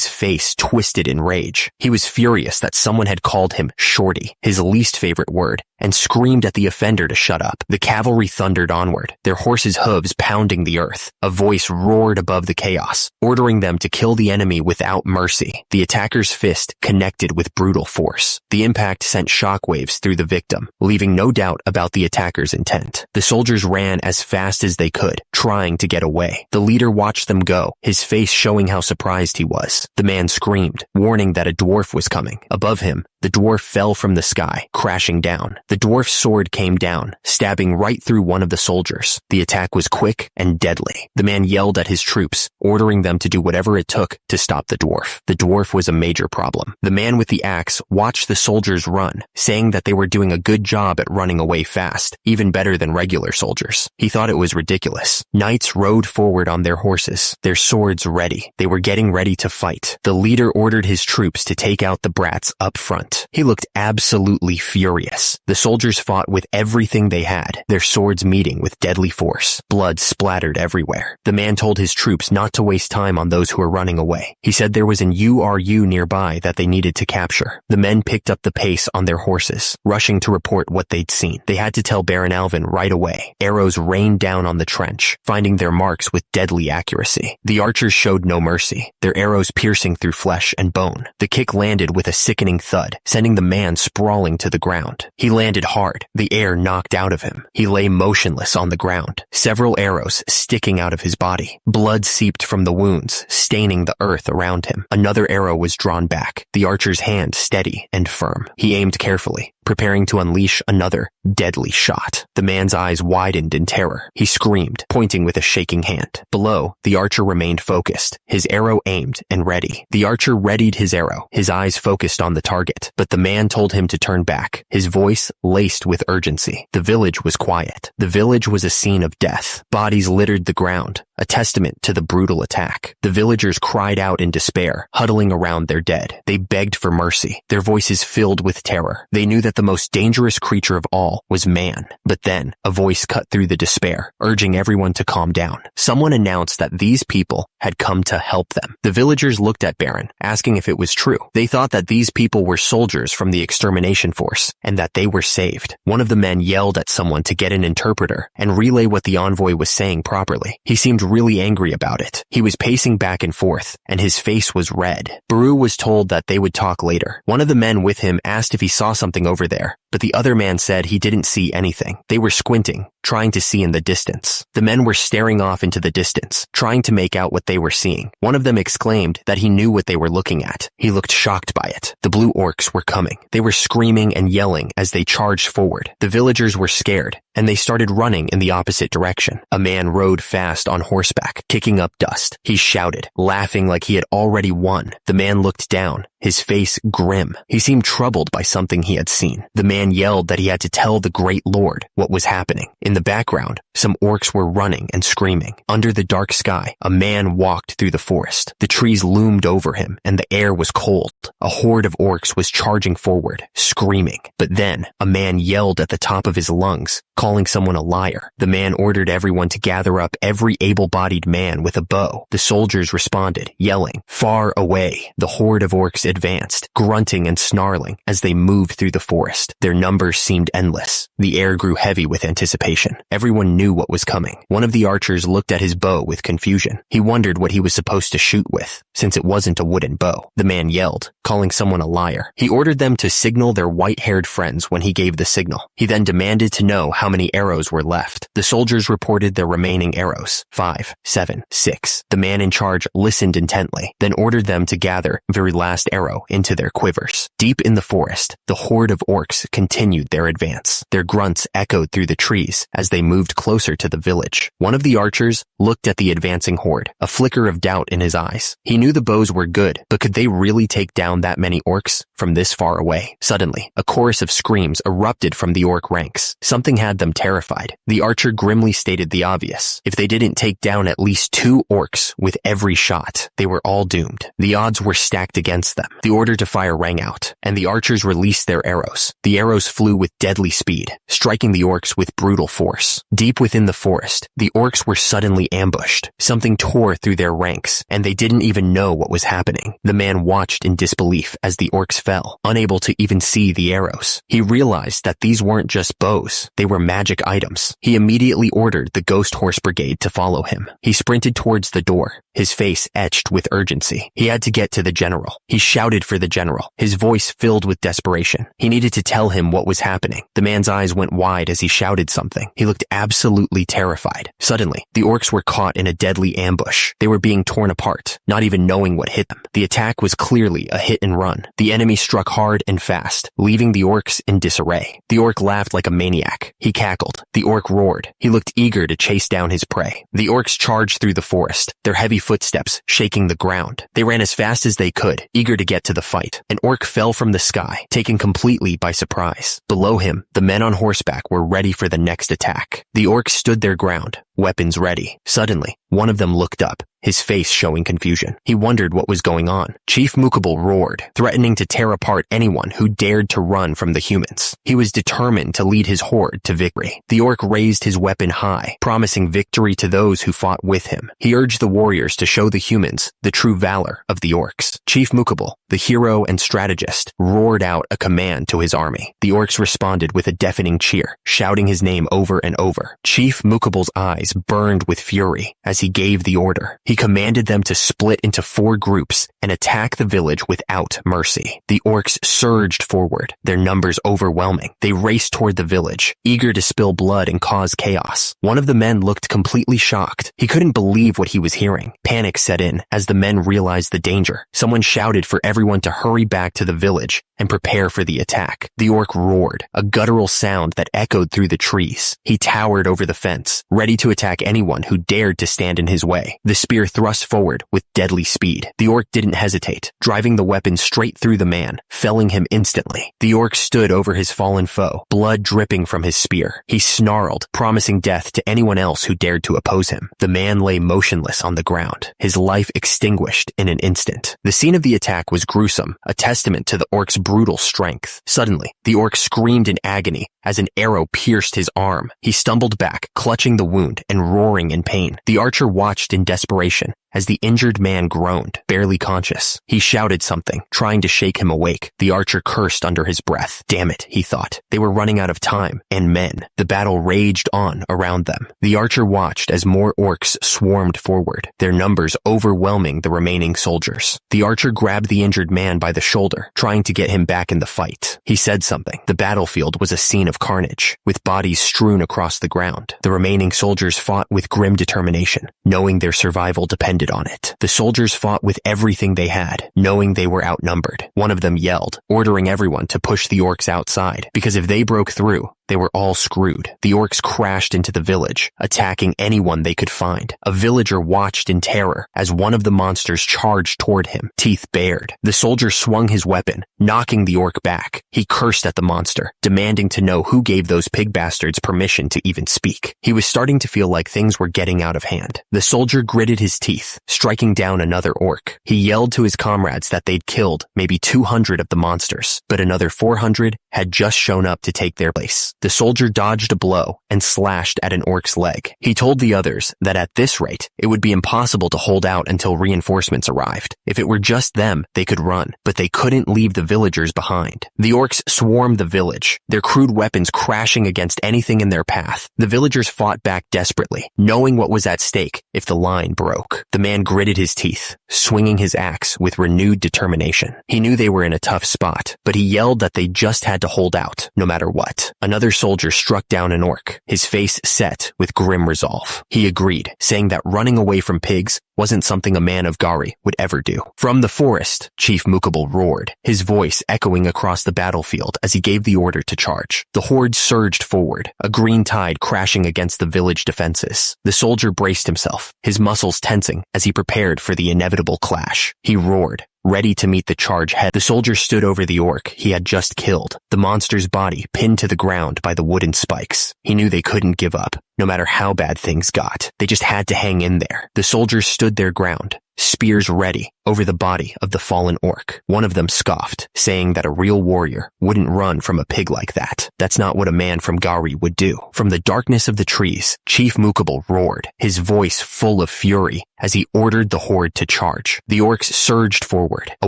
face twisted in rage. He was furious that someone had called him shorty, his least favorite word, and screamed at the offender to shut up. The cavalry thundered onward, their horses' hooves pounding the earth. A voice roared above the chaos, ordering them to kill the enemy without mercy. The attacker's fist connected with brutal force. The impact sent shockwaves through the victim, leaving no doubt about the attacker's intent. The soldiers ran as fast as they could, trying to get away. The leader watched them go, his face showing how surprised he was. The man screamed, warning that a dwarf was coming. Above him, the dwarf fell from the sky, crashing down. The dwarf's sword came down, stabbing right through one of the soldiers. The attack was quick and deadly. The man yelled at his troops, ordering them to do whatever it took to stop the dwarf. The dwarf was a major problem. The man with the axe watched the soldiers run, saying that they were doing a good job at running away fast, even better than regular soldiers. He thought it was ridiculous. Knights rode forward on their horses, their swords ready. They were getting ready to fight. The leader ordered his troops to take out the brats up front. He looked absolutely furious. The soldiers fought with everything they had, their swords meeting with deadly force. Blood splattered everywhere. The man told his troops not to waste time on those who were running away. He said there was an URU nearby that they needed to capture. The men picked up the pace on their horses, rushing to report what they'd seen. They had to tell Baron Alvin right away. Arrows rained down on the trench, finding their marks with deadly accuracy. The archers showed no mercy, their arrows piercing through flesh and bone. The kick landed with a sickening thud, sending the man sprawling to the ground. He landed hard, the air knocked out of him. He lay motionless on the ground, several arrows sticking out of his body. Blood seeped from the wounds, staining the earth around him. Another arrow was drawn back, the archer's hand steady and firm. He aimed carefully, preparing to unleash another deadly shot. The man's eyes widened in terror. He screamed, pointing with a shaking hand. Below, the archer remained focused, his arrow aimed and ready. The archer readied his arrow, his eyes focused on the target, but the man told him to turn back, his voice laced with urgency. The village was quiet. The village was a scene of death. Bodies littered the ground, a testament to the brutal attack. The villagers cried out in despair, huddling around their dead. They begged for mercy, their voices filled with terror. They knew that the most dangerous creature of all was man. But then, a voice cut through the despair, urging everyone to calm down. Someone announced that these people had come to help them. The villagers looked at Baron, asking if it was true. They thought that these people were soldiers from the extermination force, and that they were saved. One of the men yelled at someone to get an interpreter and relay what the envoy was saying properly. He seemed really angry about it. He was pacing back and forth, and his face was red. Baru was told that they would talk later. One of the men with him asked if he saw something over there, but the other man said he didn't see anything. They were squinting, trying to see in the distance. The men were staring off into the distance, trying to make out what they were seeing. One of them exclaimed that he knew what they were looking at. He looked shocked by it. The blue orcs were coming. They were screaming and yelling as they charged forward. The villagers were scared, and they started running in the opposite direction. A man rode fast on horseback, kicking up dust. He shouted, laughing like he had already won. The man looked down, his face grim. He seemed troubled by something he had seen. The man yelled that he had to tell the great lord what was happening. In the background, some orcs were running and screaming. Under the dark sky, a man walked through the forest. The trees loomed over him, and the air was cold. A horde of orcs was charging forward, screaming. But then, a man yelled at the top of his lungs, calling someone a liar. The man ordered everyone to gather up every able-bodied man with a bow. The soldiers responded, yelling. Far away, the horde of orcs advanced, grunting and snarling as they moved through the forest. Their numbers seemed endless. The air grew heavy with anticipation. Everyone knew what was coming. One of the archers looked at his bow with confusion. He wondered what he was supposed to shoot with, since it wasn't a wooden bow. The man yelled, calling someone a liar. He ordered them to signal their white-haired friends when he gave the signal. He then demanded to know how many arrows were left. The soldiers reported their remaining arrows. 5, 7, 6. The man in charge listened intently, then ordered them to gather very last arrow into their quivers. Deep in the forest, the horde of orcs continued their advance. Their grunts echoed through the trees as they moved closer to the village. One of the archers looked at the advancing horde, a flicker of doubt in his eyes. He knew the bows were good, but could they really take down that many orcs from this far away? Suddenly, a chorus of screams erupted from the orc ranks. Something had them terrified. The archer grimly stated the obvious. If they didn't take down at least 2 orcs with every shot, they were all doomed. The odds were stacked against them. The order to fire rang out, and the archers released their arrows. The arrows flew with deadly speed, striking the orcs with brutal force. Deep within the forest, the orcs were suddenly ambushed. Something tore through their ranks, and they didn't even know what was happening. The man watched in disbelief as the orcs fell, unable to even see the arrows. He realized that these weren't just bows, they were magic items. He immediately ordered the Ghost Horse Brigade to follow him. He sprinted towards the door, his face etched with urgency. He had to get to the general. He shouted for the general, his voice filled with desperation. He needed to tell him what was happening. The man's eyes went wide as he shouted something. He looked absolutely terrified. Suddenly, the orcs were caught in a deadly ambush. They were being torn apart, not even knowing what hit them. The attack was clearly a hit and run. The enemy struck hard and fast, leaving the orcs in disarray. The orc laughed like a maniac. He cackled. The orc roared. He looked eager to chase down his prey. The orcs charged through the forest, their heavy footsteps shaking the ground. They ran as fast as they could, eager to get to the fight. An orc fell from the sky, taken completely by surprise. Below him, the men on horseback were ready for the next attack. The orcs stood their ground, weapons ready. Suddenly, one of them looked up, his face showing confusion. He wondered what was going on. Chief Mukable roared, threatening to tear apart anyone who dared to run from the humans. He was determined to lead his horde to victory. The orc raised his weapon high, promising victory to those who fought with him. He urged the warriors to show the humans the true valor of the orcs. Chief Mukable, the hero and strategist, roared out a command to his army. The orcs responded with a deafening cheer, shouting his name over and over. Chief Mukable's eyes burned with fury as he gave the order. He commanded them to split into 4 groups and attack the village without mercy. The orcs surged forward, their numbers overwhelming. They raced toward the village, eager to spill blood and cause chaos. One of the men looked completely shocked. He couldn't believe what he was hearing. Panic set in as the men realized the danger. Someone shouted for everyone to hurry back to the village and prepare for the attack. The orc roared, a guttural sound that echoed through the trees. He towered over the fence, ready to attack anyone who dared to stand in his way. The spear thrust forward with deadly speed. The orc didn't hesitate, driving the weapon straight through the man, felling him instantly. The orc stood over his fallen foe, blood dripping from his spear. He snarled, promising death to anyone else who dared to oppose him. The man lay motionless on the ground, his life extinguished in an instant. The scene of the attack was gruesome, a testament to the orc's brutal strength. Suddenly, the orc screamed in agony as an arrow pierced his arm. He stumbled back, clutching the wound and roaring in pain. The archer watched in desperation as the injured man groaned, barely conscious. He shouted something, trying to shake him awake. The archer cursed under his breath. Damn it, he thought. They were running out of time, and men. The battle raged on around them. The archer watched as more orcs swarmed forward, their numbers overwhelming the remaining soldiers. The archer grabbed the injured man by the shoulder, trying to get him back in the fight. He said something. The battlefield was a scene of carnage, with bodies strewn across the ground. The remaining soldiers fought with grim determination, knowing their survival depended on it. The soldiers fought with everything they had, knowing they were outnumbered. One of them yelled, ordering everyone to push the orcs outside, because if they broke through, they were all screwed. The orcs crashed into the village, attacking anyone they could find. A villager watched in terror as one of the monsters charged toward him, teeth bared. The soldier swung his weapon, knocking the orc back. He cursed at the monster, demanding to know who gave those pig bastards permission to even speak. He was starting to feel like things were getting out of hand. The soldier gritted his teeth, striking down another orc. He yelled to his comrades that they'd killed maybe 200 of the monsters, but another 400 had just shown up to take their place. The soldier dodged a blow and slashed at an orc's leg. He told the others that at this rate, it would be impossible to hold out until reinforcements arrived. If it were just them, they could run, but they couldn't leave the villagers behind. The orcs swarmed the village, their crude weapons crashing against anything in their path. The villagers fought back desperately, knowing what was at stake if the line broke. The man gritted his teeth, swinging his axe with renewed determination. He knew they were in a tough spot, but he yelled that they just had to hold out, no matter what. Another soldier struck down an orc, his face set with grim resolve. He agreed, saying that running away from pigs wasn't something a man of Gali would ever do. From the forest, Chief Mukable roared, his voice echoing across the battlefield as he gave the order to charge. The horde surged forward, a green tide crashing against the village defenses. The soldier braced himself, his muscles tensing as he prepared for the inevitable clash. He roared, ready to meet the charge head. The soldier stood over the orc he had just killed, the monster's body pinned to the ground by the wooden spikes. He knew they couldn't give up, no matter how bad things got. They just had to hang in there. The soldiers stood their ground, spears ready, over the body of the fallen orc. One of them scoffed, saying that a real warrior wouldn't run from a pig like that. That's not what a man from Gali would do. From the darkness of the trees, Chief Mukable roared, his voice full of fury, as he ordered the horde to charge. The orcs surged forward, a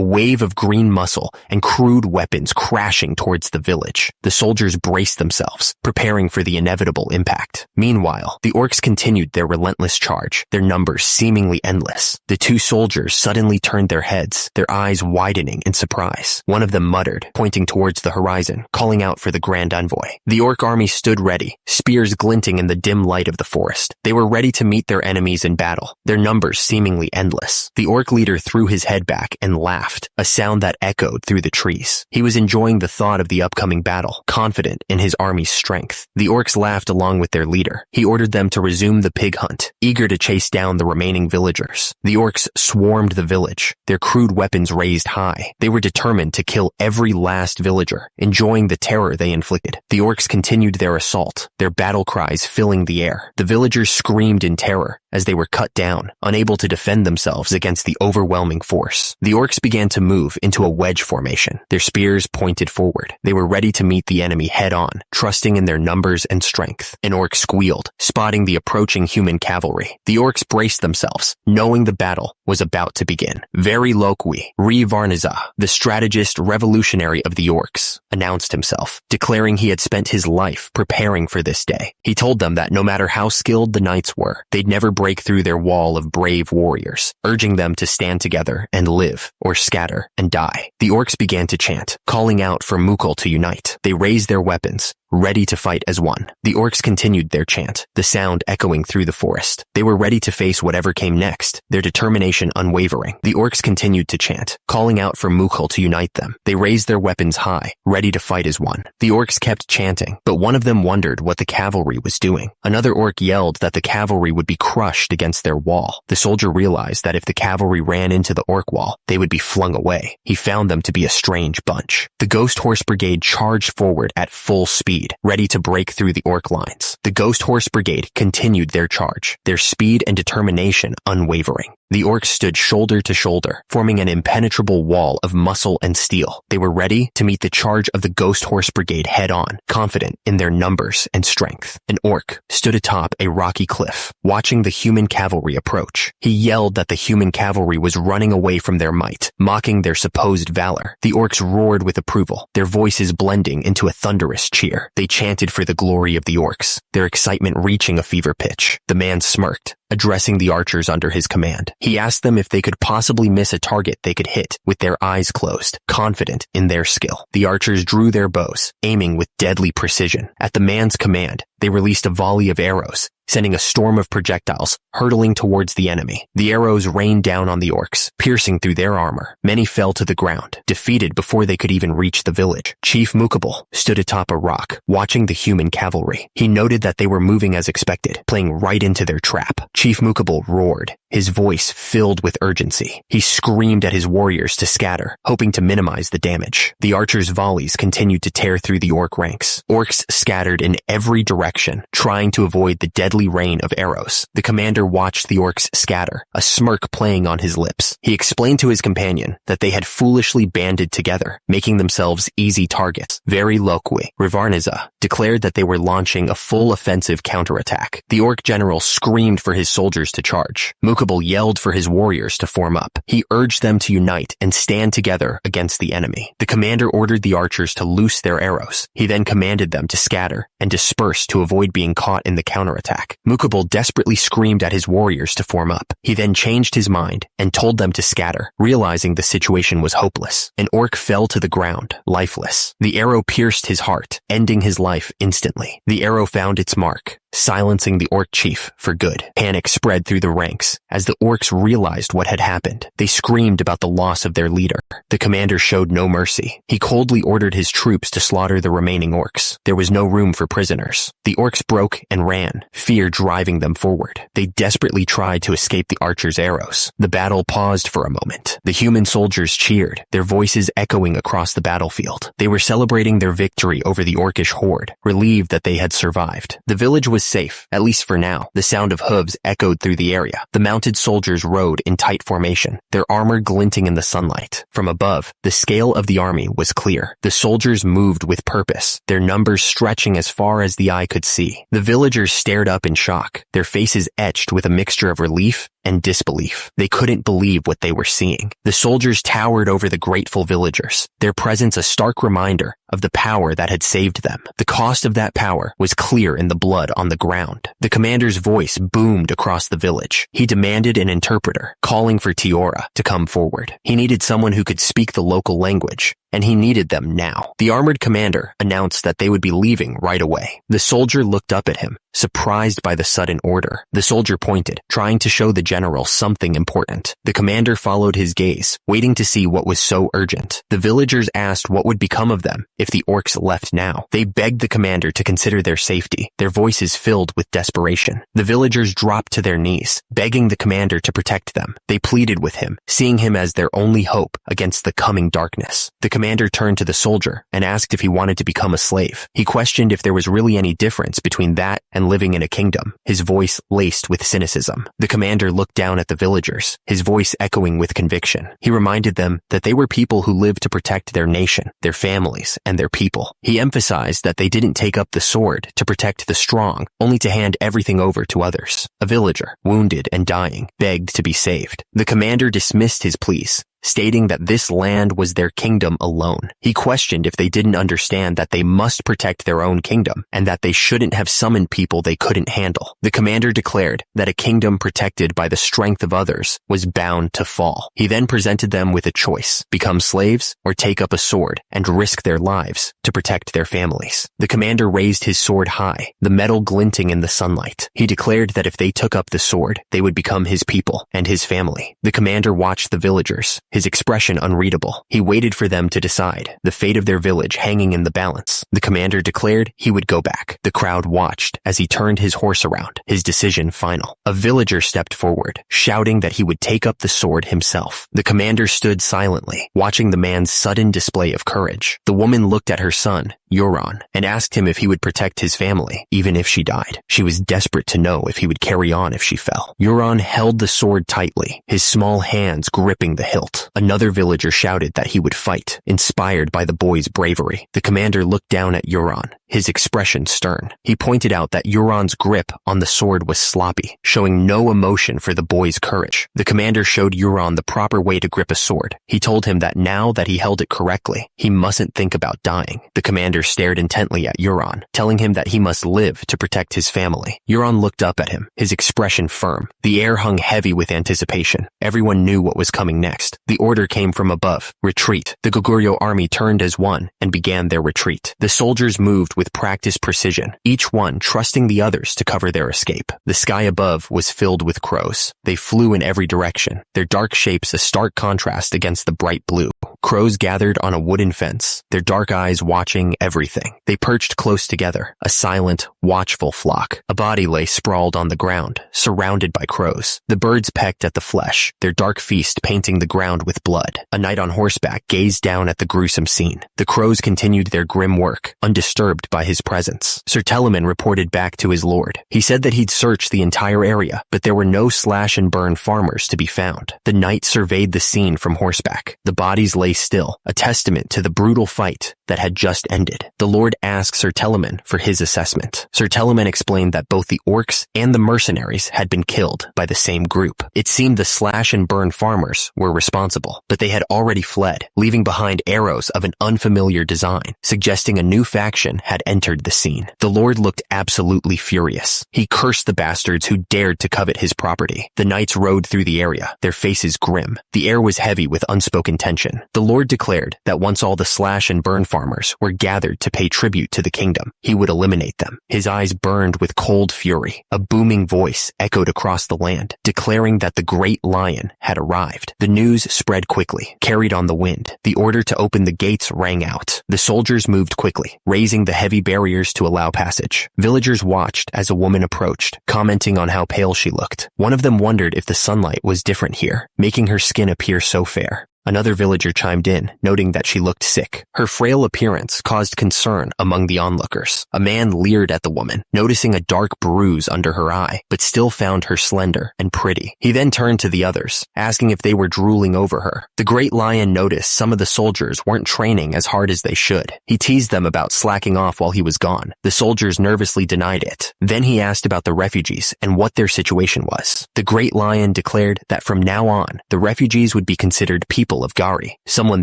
wave of green muscle and crude weapons crashing towards the village. The soldiers braced themselves, preparing for the inevitable impact. Meanwhile, the orcs continued their relentless charge, their numbers seemingly endless. The two soldiers suddenly turned their heads, their eyes widening in surprise. One of them muttered, pointing towards the horizon, calling out for the Grand Envoy. The orc army stood ready, spears glinting in the dim light of the forest. They were ready to meet their enemies in battle, their numbers seemingly endless. The orc leader threw his head back and laughed, a sound that echoed through the trees. He was enjoying the thought of the upcoming battle, confident in his army's strength. The orcs laughed along with their leader. He ordered them to resume the pig hunt, eager to chase down the remaining villagers. The orcs swarmed the village, their crude weapons raised high. They were determined to kill every last villager, enjoying the terror they inflicted. The orcs continued their assault, their battle cries filling the air. The villagers screamed in terror as they were cut down, unable to defend themselves against the overwhelming force. The orcs began to move into a wedge formation, their spears pointed forward. They were ready to meet the enemy head-on, trusting in their numbers and strength. An orc squealed, spotting the approaching human cavalry. The orcs braced themselves, knowing the battle was about to begin. Very Lokwi, Varnaza, the strategist revolutionary of the orcs, announced himself, declaring he had spent his life preparing for this day. He told them that no matter how skilled the knights were, they'd never break through their wall of brave warriors, urging them to stand together and live, or scatter and die. The orcs began to chant, calling out for Mukul to unite. They raised their weapons, ready to fight as one. The orcs continued their chant, the sound echoing through the forest. They were ready to face whatever came next, their determination unwavering. The orcs continued to chant, calling out for Mukul to unite them. They raised their weapons high, ready to fight as one. The orcs kept chanting, but one of them wondered what the cavalry was doing. Another orc yelled that the cavalry would be crushed against their wall. The soldier realized that if the cavalry ran into the orc wall, they would be flung away. He found them to be a strange bunch. The Ghost Horse Brigade charged forward at full speed, ready to break through the orc lines. The Ghost Horse Brigade continued their charge, their speed and determination unwavering. The orcs stood shoulder to shoulder, forming an impenetrable wall of muscle and steel. They were ready to meet the charge of the Ghost Horse Brigade head-on, confident in their numbers and strength. An orc stood atop a rocky cliff, watching the human cavalry approach. He yelled that the human cavalry was running away from their might, mocking their supposed valor. The orcs roared with approval, their voices blending into a thunderous cheer. They chanted for the glory of the orcs, their excitement reaching a fever pitch. The man smirked, addressing the archers under his command. He asked them if they could possibly miss a target they could hit with their eyes closed, confident in their skill. The archers drew their bows, aiming with deadly precision. At the man's command, they released a volley of arrows, sending a storm of projectiles hurtling towards the enemy. The arrows rained down on the orcs, piercing through their armor. Many fell to the ground, defeated before they could even reach the village. Chief Mukabal stood atop a rock, watching the human cavalry. He noted that they were moving as expected, playing right into their trap. Chief Mukabal roared, his voice filled with urgency. He screamed at his warriors to scatter, hoping to minimize the damage. The archers' volleys continued to tear through the orc ranks. Orcs scattered in every direction, trying to avoid the deadly rain of arrows. The commander watched the orcs scatter, a smirk playing on his lips. He explained to his companion that they had foolishly banded together, making themselves easy targets. Very Lokwi, Rivarniza, declared that they were launching a full offensive counterattack. The orc general screamed for his soldiers to charge. Mukabal yelled for his warriors to form up. He urged them to unite and stand together against the enemy. The commander ordered the archers to loose their arrows. He then commanded them to scatter and disperse to avoid being caught in the counterattack. Mukabal desperately screamed at his warriors to form up. He then changed his mind and told them to scatter, realizing the situation was hopeless. An orc fell to the ground, lifeless. The arrow pierced his heart, ending his life instantly. The arrow found its mark, silencing the orc chief for good. Panic spread through the ranks as the orcs realized what had happened. They screamed about the loss of their leader. The commander showed no mercy. He coldly ordered his troops to slaughter the remaining orcs. There was no room for prisoners. The orcs broke and ran, fear driving them forward. They desperately tried to escape the archers' arrows. The battle paused for a moment. The human soldiers cheered, their voices echoing across the battlefield. They were celebrating their victory over the orcish horde, relieved that they had survived. The village was safe, at least for now. The sound of hooves echoed through the area. The mounted soldiers rode in tight formation, their armor glinting in the sunlight. From above, the scale of the army was clear. The soldiers moved with purpose, their numbers stretching as far as the eye could see. The villagers stared up in shock, their faces etched with a mixture of relief and disbelief. They couldn't believe what they were seeing. The soldiers towered over the grateful villagers, their presence a stark reminder of the power that had saved them. The cost of that power was clear in the blood on the ground. The commander's voice boomed across the village. He demanded an interpreter, calling for Tiora to come forward. He needed someone who could speak the local language, and he needed them now. The armored commander announced that they would be leaving right away. The soldier looked up at him, surprised by the sudden order. The soldier pointed, trying to show the general something important. The commander followed his gaze, waiting to see what was so urgent. The villagers asked what would become of them if the orcs left now. They begged the commander to consider their safety, their voices filled with desperation. The villagers dropped to their knees, begging the commander to protect them. They pleaded with him, seeing him as their only hope against the coming darkness. The commander turned to the soldier and asked if he wanted to become a slave. He questioned if there was really any difference between that and living in a kingdom, his voice laced with cynicism. The commander looked down at the villagers, his voice echoing with conviction. He reminded them that they were people who lived to protect their nation, their families, and their people. He emphasized that they didn't take up the sword to protect the strong, only to hand everything over to others. A villager, wounded and dying, begged to be saved. The commander dismissed his pleas, stating that this land was their kingdom alone. He questioned if they didn't understand that they must protect their own kingdom and that they shouldn't have summoned people they couldn't handle. The commander declared that a kingdom protected by the strength of others was bound to fall. He then presented them with a choice: become slaves or take up a sword and risk their lives to protect their families. The commander raised his sword high, the metal glinting in the sunlight. He declared that if they took up the sword, they would become his people and his family. The commander watched the villagers, his expression unreadable. He waited for them to decide, the fate of their village hanging in the balance. The commander declared he would go back. The crowd watched as he turned his horse around, his decision final. A villager stepped forward, shouting that he would take up the sword himself. The commander stood silently, watching the man's sudden display of courage. The woman looked at her son, Euron, and asked him if he would protect his family, even if she died. She was desperate to know if he would carry on if she fell. Euron held the sword tightly, his small hands gripping the hilt. Another villager shouted that he would fight, inspired by the boy's bravery. The commander looked down at Euron, his expression stern. He pointed out that Euron's grip on the sword was sloppy, showing no emotion for the boy's courage. The commander showed Euron the proper way to grip a sword. He told him that now that he held it correctly, he mustn't think about dying. The commander stared intently at Euron, telling him that he must live to protect his family. Euron looked up at him, his expression firm. The air hung heavy with anticipation. Everyone knew what was coming next. The order came from above: retreat. The Goguryeo army turned as one and began their retreat. The soldiers moved with practiced precision, each one trusting the others to cover their escape. The sky above was filled with crows. They flew in every direction, their dark shapes a stark contrast against the bright blue. Crows gathered on a wooden fence, their dark eyes watching everything. They perched close together, a silent, watchful flock. A body lay sprawled on the ground, surrounded by crows. The birds pecked at the flesh, their dark feast painting the ground with blood. A knight on horseback gazed down at the gruesome scene. The crows continued their grim work, undisturbed by his presence. Sir Telemann reported back to his lord. He said that he'd searched the entire area, but there were no slash and burn farmers to be found. The knight surveyed the scene from horseback. The bodies lay still, a testament to the brutal fight that had just ended. The lord asked Sir Telemann for his assessment. Sir Telemann explained that both the orcs and the mercenaries had been killed by the same group. It seemed the slash and burn farmers were responsible, but they had already fled, leaving behind arrows of an unfamiliar design, suggesting a new faction had entered the scene. The lord looked absolutely furious. He cursed the bastards who dared to covet his property. The knights rode through the area, their faces grim. The air was heavy with unspoken tension. The lord declared that once all the slash and burn farmers were gathered to pay tribute to the kingdom, he would eliminate them. His eyes burned with cold fury. A booming voice echoed across the land, declaring that the great lion had arrived. The news spread quickly, carried on the wind. The order to open the gates rang out. The soldiers moved quickly, raising the heavy barriers to allow passage. Villagers watched as a woman approached, commenting on how pale she looked. One of them wondered if the sunlight was different here, making her skin appear so fair. Another villager chimed in, noting that she looked sick. Her frail appearance caused concern among the onlookers. A man leered at the woman, noticing a dark bruise under her eye, but still found her slender and pretty. He then turned to the others, asking if they were drooling over her. The great lion noticed some of the soldiers weren't training as hard as they should. He teased them about slacking off while he was gone. The soldiers nervously denied it. Then he asked about the refugees and what their situation was. The great lion declared that from now on, the refugees would be considered people of Gari. Someone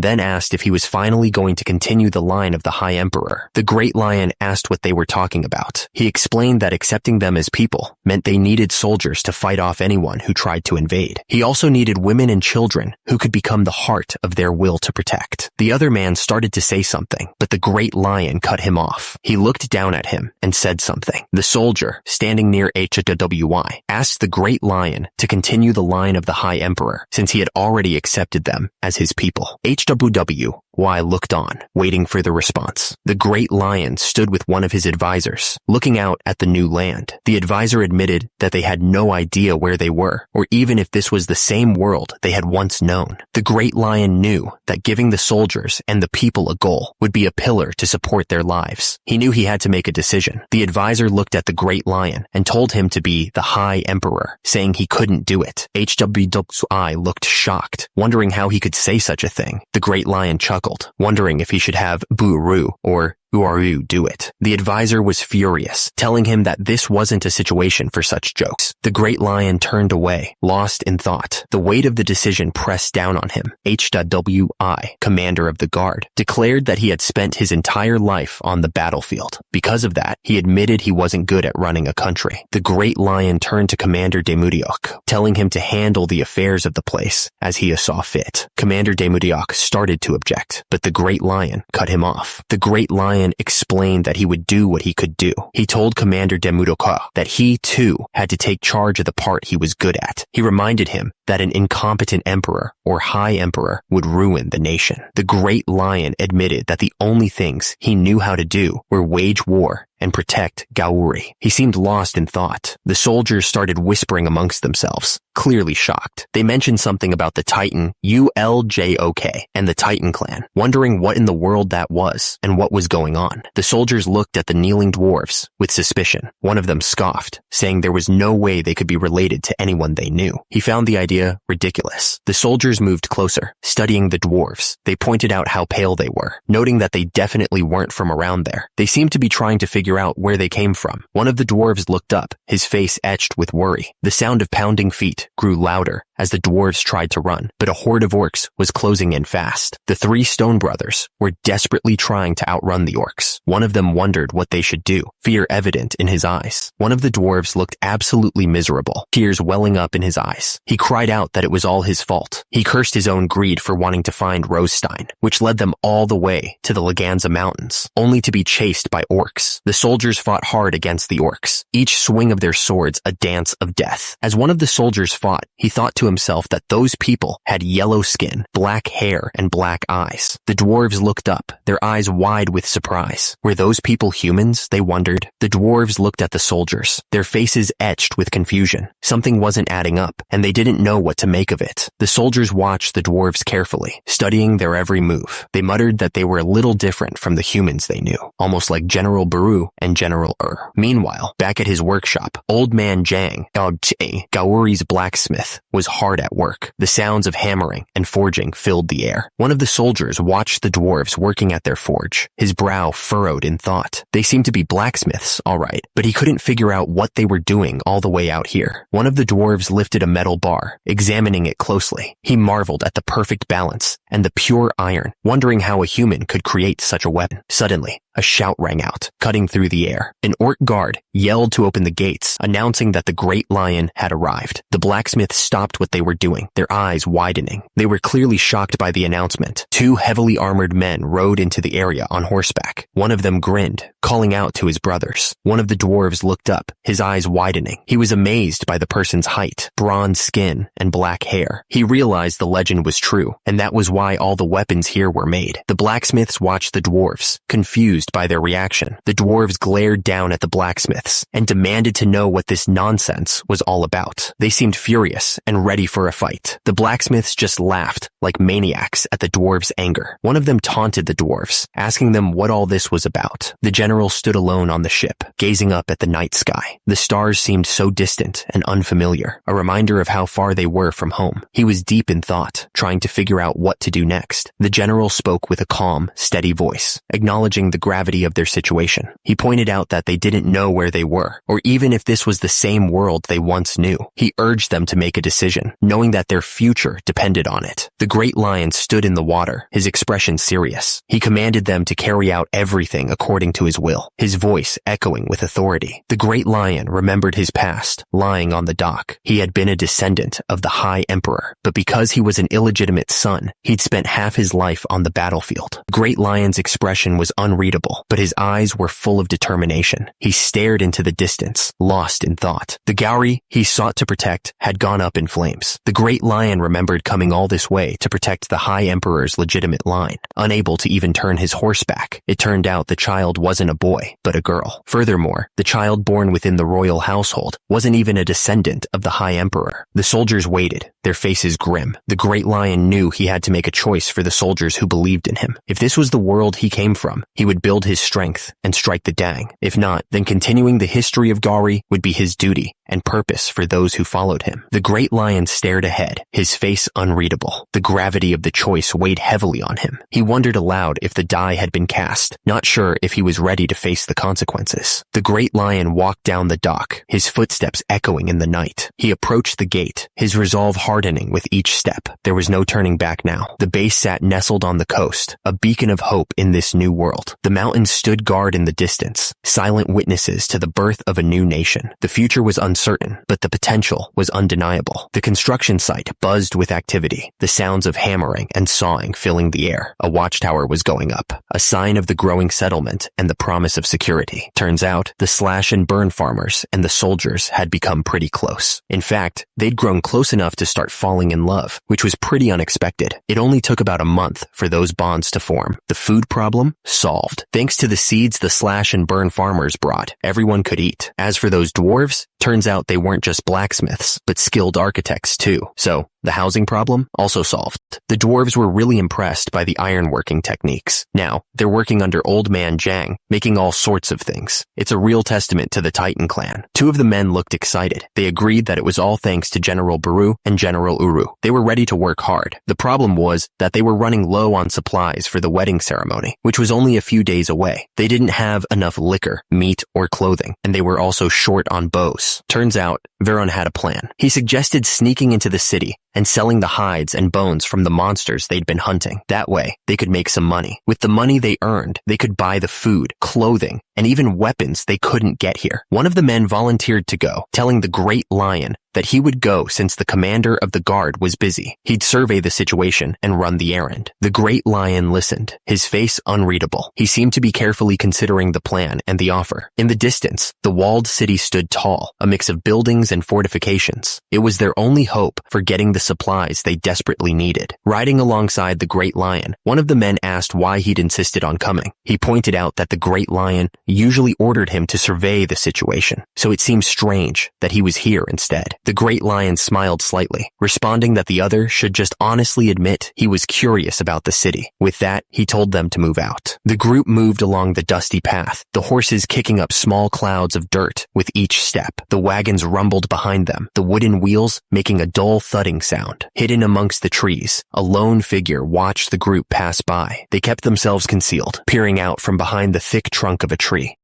then asked if he was finally going to continue the line of the High Emperor. The Great Lion asked what they were talking about. He explained that accepting them as people meant they needed soldiers to fight off anyone who tried to invade. He also needed women and children who could become the heart of their will to protect. The other man started to say something, but the Great Lion cut him off. He looked down at him and said something. The soldier, standing near HWY, asked the Great Lion to continue the line of the High Emperor, since he had already accepted them as his people. HWY looked on, waiting for the response. The Great Lion stood with one of his advisors, looking out at the new land. The advisor admitted that they had no idea where they were, or even if this was the same world they had once known. The Great Lion knew that giving the soldiers and the people a goal would be a pillar to support their lives. He knew he had to make a decision. The advisor looked at the Great Lion and told him to be the High Emperor, saying he couldn't do it. HWY looked shocked, wondering how he could say such a thing. The Great Lion chuckled, wondering if he should have Buru or Who are you? Do it." The advisor was furious, telling him that this wasn't a situation for such jokes. The great lion turned away, lost in thought. The weight of the decision pressed down on him. HWI, commander of the guard, declared that he had spent his entire life on the battlefield. Because of that, he admitted he wasn't good at running a country. The great lion turned to Commander Demudiok, telling him to handle the affairs of the place as he saw fit. Commander Demudiok started to object, but the great lion cut him off. The great lion explained that he would do what he could do. He told Commander Demudiok that he too had to take charge of the part he was good at. He reminded him that an incompetent emperor or high emperor would ruin the nation. The great lion admitted that the only things he knew how to do were wage war and protect Gauri. He seemed lost in thought. The soldiers started whispering amongst themselves, clearly shocked. They mentioned something about the Titan Uljok and the Titan clan, wondering what in the world that was and what was going on. The soldiers looked at the kneeling dwarves with suspicion. One of them scoffed, saying there was no way they could be related to anyone they knew. He found the idea ridiculous. The soldiers moved closer, studying the dwarves. They pointed out how pale they were, noting that they definitely weren't from around there. They seemed to be trying to figure out where they came from. One of the dwarves looked up, his face etched with worry. The sound of pounding feet grew louder as the dwarves tried to run, but a horde of orcs was closing in fast. The three stone brothers were desperately trying to outrun the orcs. One of them wondered what they should do, fear evident in his eyes. One of the dwarves looked absolutely miserable, tears welling up in his eyes. He cried out that it was all his fault. He cursed his own greed for wanting to find Rosestein, which led them all the way to the Laganza Mountains, only to be chased by orcs. The soldiers fought hard against the orcs, each swing of their swords a dance of death. As one of the soldiers fought, he thought to himself that those people had yellow skin, black hair, and black eyes. The dwarves looked up, their eyes wide with surprise. Were those people humans, they wondered? The dwarves looked at the soldiers, their faces etched with confusion. Something wasn't adding up, and they didn't know what to make of it. The soldiers watched the dwarves carefully, studying their every move. They muttered that they were a little different from the humans they knew, almost like General Baru and General Meanwhile, back at his workshop, Old Man Jang, Gauri's blacksmith, was hard at work. The sounds of hammering and forging filled the air. One of the soldiers watched the dwarves working at their forge, his brow furrowed in thought. They seemed to be blacksmiths, all right, but he couldn't figure out what they were doing all the way out here. One of the dwarves lifted a metal bar, examining it closely. He marveled at the perfect balance and the pure iron, wondering how a human could create such a weapon. Suddenly, a shout rang out, cutting through the air. An orc guard yelled to open the gates, announcing that the great lion had arrived. The blacksmiths stopped what they were doing, their eyes widening. They were clearly shocked by the announcement. Two heavily armored men rode into the area on horseback. One of them grinned, calling out to his brothers. One of the dwarves looked up, his eyes widening. He was amazed by the person's height, bronze skin, and black hair. He realized the legend was true, and that was why all the weapons here were made. The blacksmiths watched the dwarves, confused by their reaction. The dwarves glared down at the blacksmiths and demanded to know what this nonsense was all about. They seemed furious and ready for a fight. The blacksmiths just laughed like maniacs at the dwarves' anger. One of them taunted the dwarves, asking them what all this was about. The general stood alone on the ship, gazing up at the night sky. The stars seemed so distant and unfamiliar, a reminder of how far they were from home. He was deep in thought, trying to figure out what to do next. The general spoke with a calm, steady voice, acknowledging the gravity of their situation. He pointed out that they didn't know where they were, or even if this was the same world they once knew. He urged them to make a decision, knowing that their future depended on it. The great lion stood in the water, his expression serious. He commanded them to carry out everything according to his will, his voice echoing with authority. The great lion remembered his past, lying on the dock. He had been a descendant of the High Emperor, but because he was an illegitimate son, he'd spent half his life on the battlefield. The great lion's expression was unreadable, but his eyes were full of determination. He stared into the distance, lost in thought. The Gauri he sought to protect had gone up in flames. The great lion remembered coming all this way to protect the High Emperor's legitimate line. Unable to even turn his horse back, it turned out the child wasn't a boy, but a girl. Furthermore, the child born within the royal household wasn't even a descendant of the High Emperor. The soldiers waited, their faces grim. The great lion knew he had to make a choice for the soldiers who believed in him. If this was the world he came from, he would build his strength and strike the Tang. If not, then continuing the history of Gauri would be his duty and purpose for those who followed him. The great lion lion stared ahead, his face unreadable. The gravity of the choice weighed heavily on him. He wondered aloud if the die had been cast, not sure if he was ready to face the consequences. The great lion walked down the dock, his footsteps echoing in the night. He approached the gate, his resolve hardening with each step. There was no turning back now. The base sat nestled on the coast, a beacon of hope in this new world. The mountains stood guard in the distance, silent witnesses to the birth of a new nation. The future was uncertain, but the potential was undeniable. The construction site buzzed with activity, the sounds of hammering and sawing filling the air. A watchtower was going up, a sign of the growing settlement and the promise of security. Turns out, the slash and burn farmers and the soldiers had become pretty close. In fact, they'd grown close enough to start falling in love, which was pretty unexpected. It only took about a month for those bonds to form. The food problem? Solved. Thanks to the seeds the slash and burn farmers brought, everyone could eat. As for those dwarves, turns out they weren't just blacksmiths, but skilled architects too. So, the housing problem? Also solved. The dwarves were really impressed by the ironworking techniques. Now, they're working under Old Man Jang, making all sorts of things. It's a real testament to the Titan clan. Two of the men looked excited. They agreed that it was all thanks to General Baru and General Uru. They were ready to work hard. The problem was that they were running low on supplies for the wedding ceremony, which was only a few days away. They didn't have enough liquor, meat, or clothing, and they were also short on bows. Turns out, Veron had a plan. He suggested sneaking into the city and selling the hides and bones from the monsters they'd been hunting. That way, they could make some money. With the money they earned, they could buy the food, clothing, and even weapons they couldn't get here. One of the men volunteered to go, telling the Great Lion that he would go since the commander of the guard was busy. He'd survey the situation and run the errand. The Great Lion listened, his face unreadable. He seemed to be carefully considering the plan and the offer. In the distance, the walled city stood tall, a mix of buildings and fortifications. It was their only hope for getting the supplies they desperately needed. Riding alongside the Great Lion, one of the men asked why he'd insisted on coming. He pointed out that the Great Lion usually ordered him to survey the situation, so it seemed strange that he was here instead. The Great Lion smiled slightly, responding that the other should just honestly admit he was curious about the city. With that, he told them to move out. The group moved along the dusty path, the horses kicking up small clouds of dirt with each step. The wagons rumbled behind them, the wooden wheels making a dull thudding sound. Hidden amongst the trees, a lone figure watched the group pass by. They kept themselves concealed, peering out from behind the thick trunk of a tree.